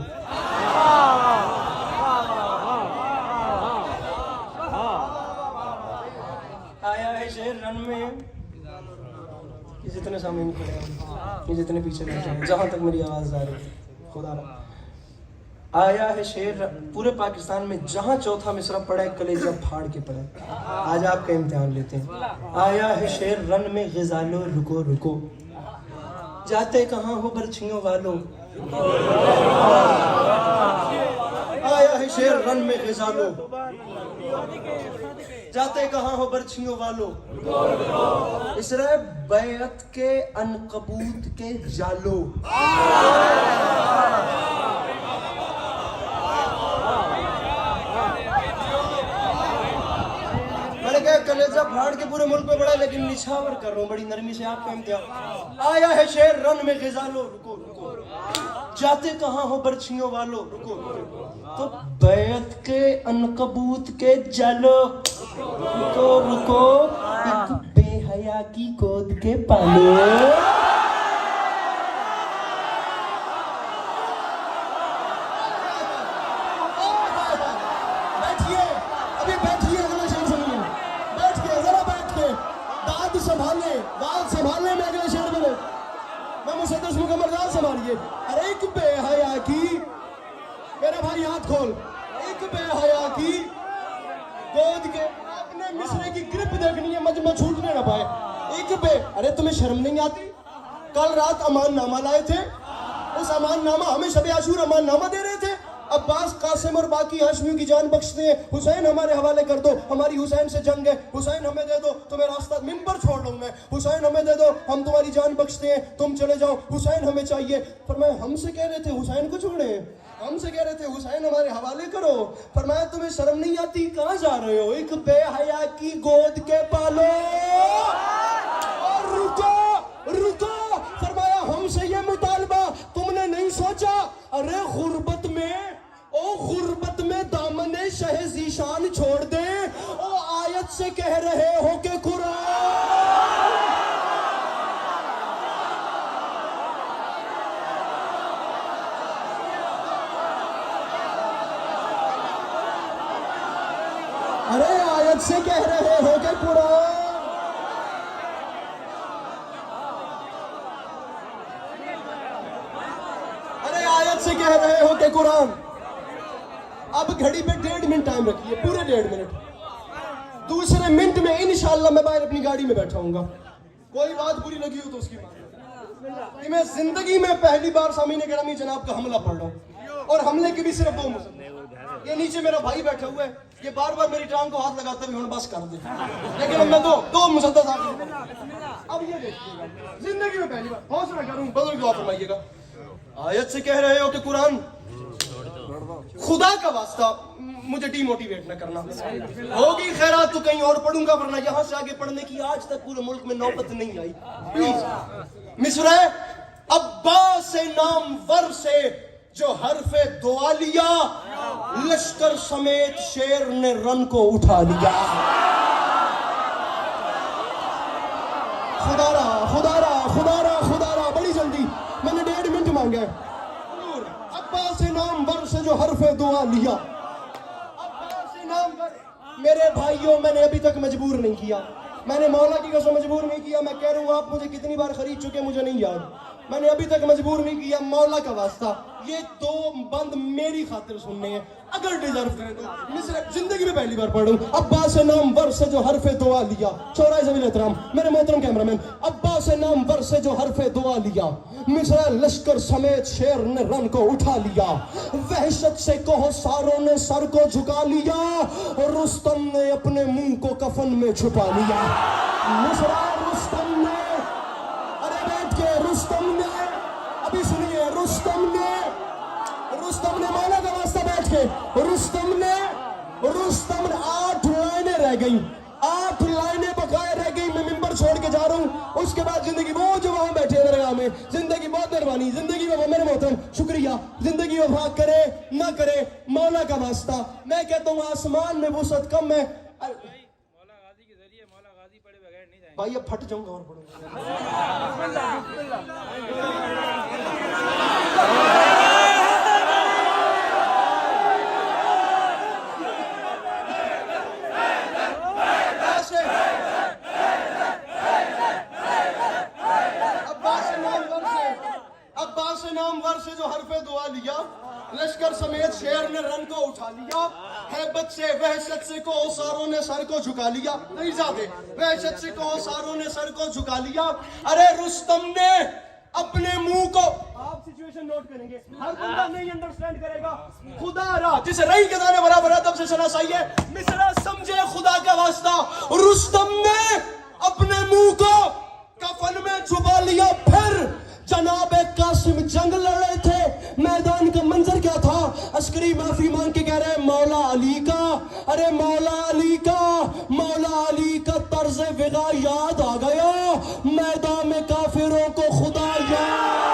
[SPEAKER 1] आया है शेर रन में, ये जितने सामने खड़े हैं, ये जितने पीछे बैठे हैं, जहां तक मेरी आवाज आ रही है, खुदा ना, आया है शेर पूरे पाकिस्तान में जहां चौथा मिसरा पड़ा है कलेजा फाड़ के पड़ा है। आज आपका इम्तिहान लेते हैं। आया है शेर रन में ग़िज़ा लो रुको रुको, जाते कहाँ हो बरछियों वालों। आया है शेर रन में ग़िज़ा लो, जाते कहाँ हो बरछियों वालों। इसरा बैत के अनकबूत के जालो। कलेजा फाड़ के पूरे मुल्क में बड़ा, लेकिन निछावर कर रहा हूँ बड़ी नरमी से आपका इम्तिहान। आया है शेर रन में ग़िज़ा लो रुको रुको, जाते कहाँ हो बरछियों वालों रुको रुको, तो बैत के अनकबूत के जालो रुको रुको, एक बेहया की गोद के पालो। बैठिए, अभी बैठिए, अगला शेर सुनिए, बैठ के जरा बैठ के, दाद
[SPEAKER 4] बस मुकम्मल राज संभालिए। अरे एक बेहया की, मेरा भाई हाथ खोल, एक बेहया की गोद के, आपने मिसरे की ग्रिप देखनी है, मजमा छूटने ना पाए। एक अरे तुम्हें शर्म नहीं आती? कल रात अमान नामा लाए थे, उस अमान नामा हमें शबे आशूर अमान नामा दे रहे थे। अब्बास, कासिम और बाकी हाशमियों की जान बख्शते हैं। हुसैन हमारे हवाले कर दो, हमारी हुसैन से जंग है, हुसैन हमें दे दो, तुम्हें रास्ता मिंबर छोड़ लूं मैं। हुसैन हमें दे दो, हम तुम्हारी जान बख्शते हैं, तुम चले जाओ, हुसैन हमें चाहिए। फरमाया हमसे कह रहे थे हुसैन को छोड़े, हमसे कह रहे थे हुसैन हमारे हवाले करो। फरमाया तुम्हें शर्म नहीं आती? कहाँ जा रहे हो? एक बेहया की गोद के पालो और रुको रुको। फरमाया हमसे ये मुतालबा तुमने नहीं सोचा? अरे गुर्बत में, ओ गुर्बत में दामने शह ज़ीशान छोड़ दे, ओ आयत से कह रहे हो कि कुरान। अरे आयत से कह रहे हो कि कुरान। अरे आयत से कह रहे हो कि कुरान। अब घड़ी पे 1.5 मिनट टाइम रखिए, पूरे 1.5 मिनट। दूसरे मिनट में इंशाल्लाह मैं बाहर अपनी गाड़ी में बैठा हूंगा। कोई बात बुरी लगी हो तो उसकी बात। मैं जिंदगी में पहली बार सामीने गिरामी जनाब का हमला पढ़ रहा हूँ, और हमले के भी सिर्फ 2 मुसद्दे। ये नीचे मेरा भाई बैठा हुआ है, ये बार बार मेरी टांग को हाथ लगाते हुए बस कर दे, लेकिन मैं दो मुसद्दे। अब ये देखिएगा, जिंदगी में पहली बार हौसला करूँ, बदल दुआ फरमाइएगा। आयत से कह रहे हो कि कुरान। खुदा का वास्ता मुझे डिमोटिवेट न करना, होगी खैरात तो कहीं और पढ़ूंगा, वरना यहाँ से आगे पढ़ने की आज तक पूरे मुल्क में नौबत नहीं आई। प्लीज मिसरा अब्बास नामवर से जो हरफे दुआ लिया, लश्कर समेत शेर ने रन को उठा लिया। खुदारा खुदारा खुदारा खुदारा, बड़ी जल्दी मैंने 1.5 मिनट मांगा। अब्बास नामवर से जो हरफे दुआ लिया, अब्बास नामवर। मेरे भाइयों, मैंने अभी तक मजबूर नहीं किया, मैंने मौला की कसम मजबूर नहीं किया। मैं कह रहा हूँ, आप मुझे कितनी बार खरीद चुके मुझे नहीं याद, मैंने अभी तक मजबूर नहीं किया। मौला का वास्ता ये 2 बंद मेरी खातिर सुनने हैं, अगर डिजर्व करें तो। मिसरा जिंदगी में पहली बार पढ़ूं। अब्बास नामवर से जो हरफे दुआ लिया, चौराहे ज़मीन एहतराम मेरे मोहतरम कैमरामैन। अब्बास नामवर से जो हरफे दुआ लिया, मिसरा लश्कर समेत शेर ने रन को उठा लिया। वहशत से कहो सारों ने सर को झुका लिया, और रुस्तम ने अपने मुंह को कफन में छुपा लिया। मिसरा रुस्तम ने, अरे बैठ के, रुस्तम ने, अभी सुनिए, रुस्तम ने मौला का वास्ता बैठ के, रुस्तम ने 8 लाइनें रह गई, 8 लाइनें बकाया रह गई। मैं मिंबर छोड़ के जा रहा हूँ, उसके बाद जिंदगी, वो जो वहां बैठे दरगाह में, जिंदगी बहुत मेहरबानी, जिंदगी में मेरे मोहतरम शुक्रिया, जिंदगी में भाग करे ना करे, मौला का वास्ता। मैं कहता हूँ आसमान में वुसअत कम है। भाई अब फट जाऊंगा और पढ़ूंगा। अब्बास नामवर से जो हरफे दुआ लिया, लश्कर समेत शेर ने रन को उठा लिया। हैबत से वहशत से को सारों ने सर को झुका लिया। नहीं जाते, वहशत से को सारों ने सर को झुका लिया। अरे रुस्तम ने अपने मुंह को, आप सिचुएशन नोट करेंगे, हर बंदा नहीं अंडरस्टैंड करेगा। खुदा रा जिसे रही के दाने बराबर है, तब से शनासाई है। मिसरा समझे खुदा का वास्ता, रुस्तम ने अपने मुंह को कफन में छुपा लिया। फिर जनाब कासिम जंग लड़ रहे थे, मैदान का मंजर क्या था? अस्करी माफी मांग के कह रहे हैं मौला अली का, अरे मौला अली का तर्ज विगा याद आ गया, मैदान में काफिरों को खुदा याद।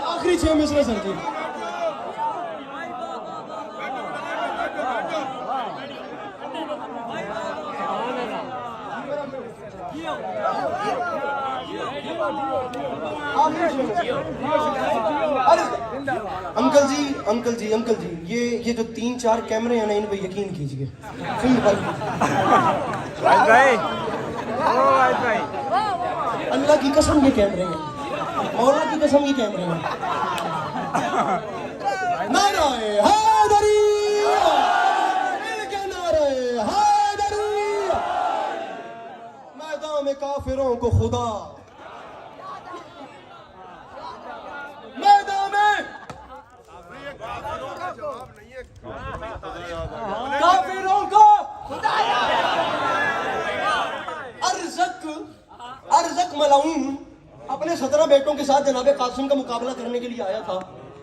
[SPEAKER 4] आखिरी 6 मिसरे सर जी। अंकल जी ये जो 3-4 कैमरे हैं ना, इन पे यकीन कीजिए। फिर भाई अल्लाह की कसम ये कैमरे हैं, मौला की कसम ये कैमरे हैं। नाराए हैदरी, इनके नाराए हैदरी। मैदान में काफिरों को खुदा, मैदान में काफिरों को अरज़क मलाऊन अपने 17 बेटों के साथ जनाबे कासिम का मुकाबला करने के लिए आया था।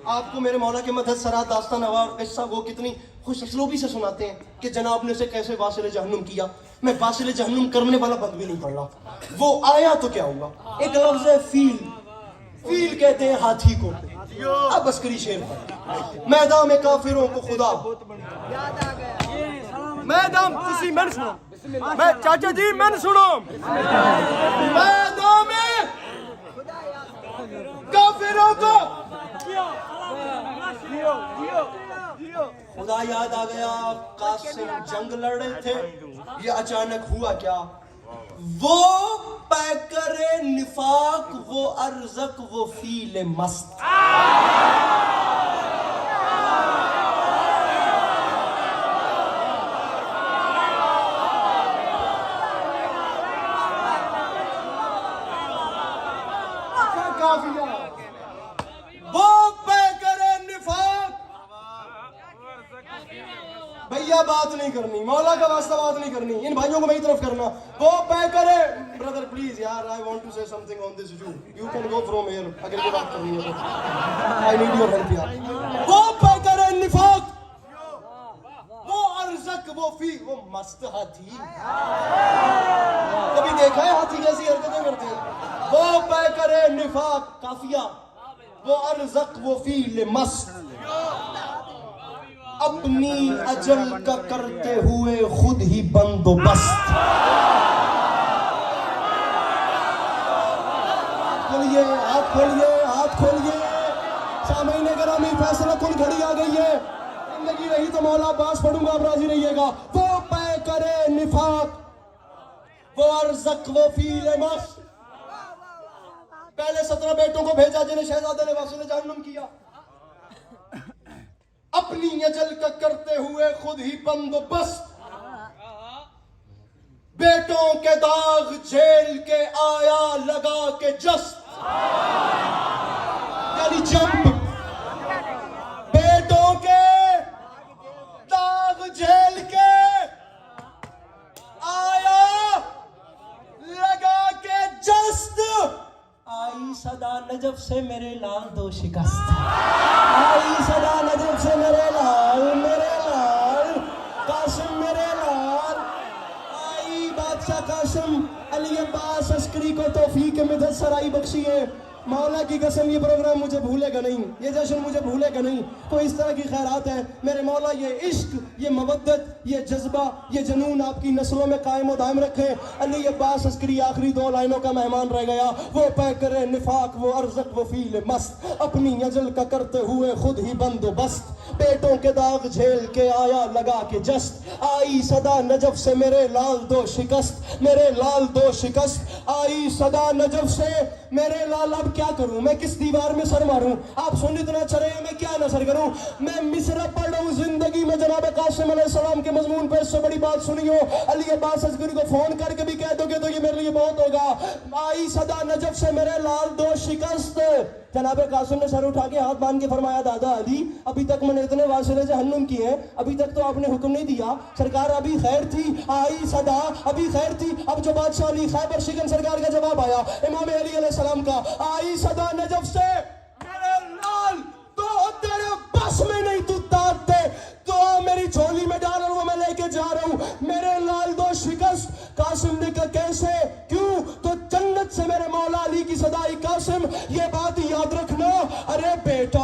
[SPEAKER 4] आपको मेरे मौला के मदद सरा दास्तान नवा और किस्सा वो कितनी खुश असलूबी से सुनाते हैं कि जनाब ने उसे कैसे वासिल जहन्नुम किया। मैं वासिल जहन्नुम करने वाला बंद भी नहीं पढ़ रहा, वो आया तो क्या हुआ। एक लफ्ज़ है फील कहते हैं हाथी को। अब अस्करी शेर पर मैदान में काफिरों को खुदा, मैदान तुसी मन सुनो, मैं चाचा जी मन सुनो, मैदान में काफिरों को खुदा याद आ गया। कासिम जंग लड़ रहे थे, ये अचानक हुआ क्या। वो पैकर निफाक, वो अरज़क, वो फील मस्त। वो पैकर निफाक, भैया बात नहीं करनी, मौला का वास्ता बात नहीं करनी, इन भाइयों को मेरी तरफ करना। वो पैकर है ब्रदर, प्लीज यार, I want to say something on this issue, you can go from here अगर ये बात करनी है तो। आई नीड योर हेल्प यार। वो पैकर है निफाक, वो अरज़क, वो फी, वो मस्त हाथी। कभी देखा है हाथी कैसी हरकतें करते हैं। वो पैकर है निफाक, काफिया, वो अरज़क, वो फील मस्त। अपनी अजल का करते हुए खुद ही बंदोबस्त। खोलिए हाथ, खोलिए हाथ, खोलिए। सामईन गिरामी, फैसला कुल घड़ी आ गई है। जिंदगी रही तो मौला अब्बास पढ़ूंगा, आप राजी रहिएगा। वो पै करे निफाक, वो अरज़क, वो फील मस्त। पहले 17 बेटों को भेजा जिन्हें शहजादे ने वासिल जहन्नुम किया। अपनी अजल का करते हुए खुद ही बंदोबस्त। बेटों के दाग झेल के आया लगा के जस्त, यानी जंप। बेटों के दाग झेल के आया लगा के जस्त। आई सदा नजफ से मेरे लाल दो शिकस्त, आई सदा नजफ से मेरे लाल कासिम, मेरे लाल। आई बादशाह कासिम अली अब्बास अस्करी को तौफीक मिदत सराई बख्शी है। मौला की कसम ये प्रोग्राम मुझे भूलेगा नहीं, ये जश्न मुझे भूलेगा नहीं। कोई इस तरह की खैरात है मेरे मौला, ये इश्क, ये मवद्दत, ये जज्बा, ये जनून आपकी नस्लों में कायम और दायम रखे। अली अब्बास अस्करी आखिरी 2 लाइनों का मेहमान रह गया। वो पैकर निफाक, वो अरज़क, वो फील मस्त। अपनी अजल का करते हुए खुद ही बंदोबस्त। पेटों के दाग झेल के आया लगा के जस्त। आई सदा नजफ से मेरे लाल दो शिकस्त, मेरे लाल दो शिकस्त। आई सदा नजफ से मेरे लाल। अब क्या करूं मैं, किस दीवार में सर मारूं। आप सुन इतना अच्छा रहे, मैं क्या नसर करूं। मैं मिसरा पढ़ रहा हूं जिंदगी में जनाब कासिम अलैहिस्सलाम के मजमून पे। इससे बड़ी बात सुनी हो, अली अब्बास अस्करी को फोन करके भी कह दोगे तो ये मेरे लिए बहुत होगा। आई सदा नजफ से मेरे लाल दो शिकस्त। जनाब कासिम ने सर उठा के हाथ बांध के फरमाया, दादा अली अभी तक मैंने इतने वासिले जहन्नुम किए हैं, अभी तक तो आपने हुक्म नहीं दिया। सरकार अभी खैर थी, आई सदा अभी खैर थी। अब जो बादशाह अली खैबर शिकन सरकार का जवाब आया इमाम अली अलैहिस्सलाम का, आई सदा नजफ से मेरे लाल, तो तेरे बस में नहीं तू दाद दे तो मेरी झोली में डाल और वो मैं लेके जा रहा हूं। मेरे लाल दो शिकस्त। कासिम ने कहा कैसे, क्यों, तो जन्नत से मेरे मौला अली की सदाई कासिम, ये बात याद रखना। अरे बेटा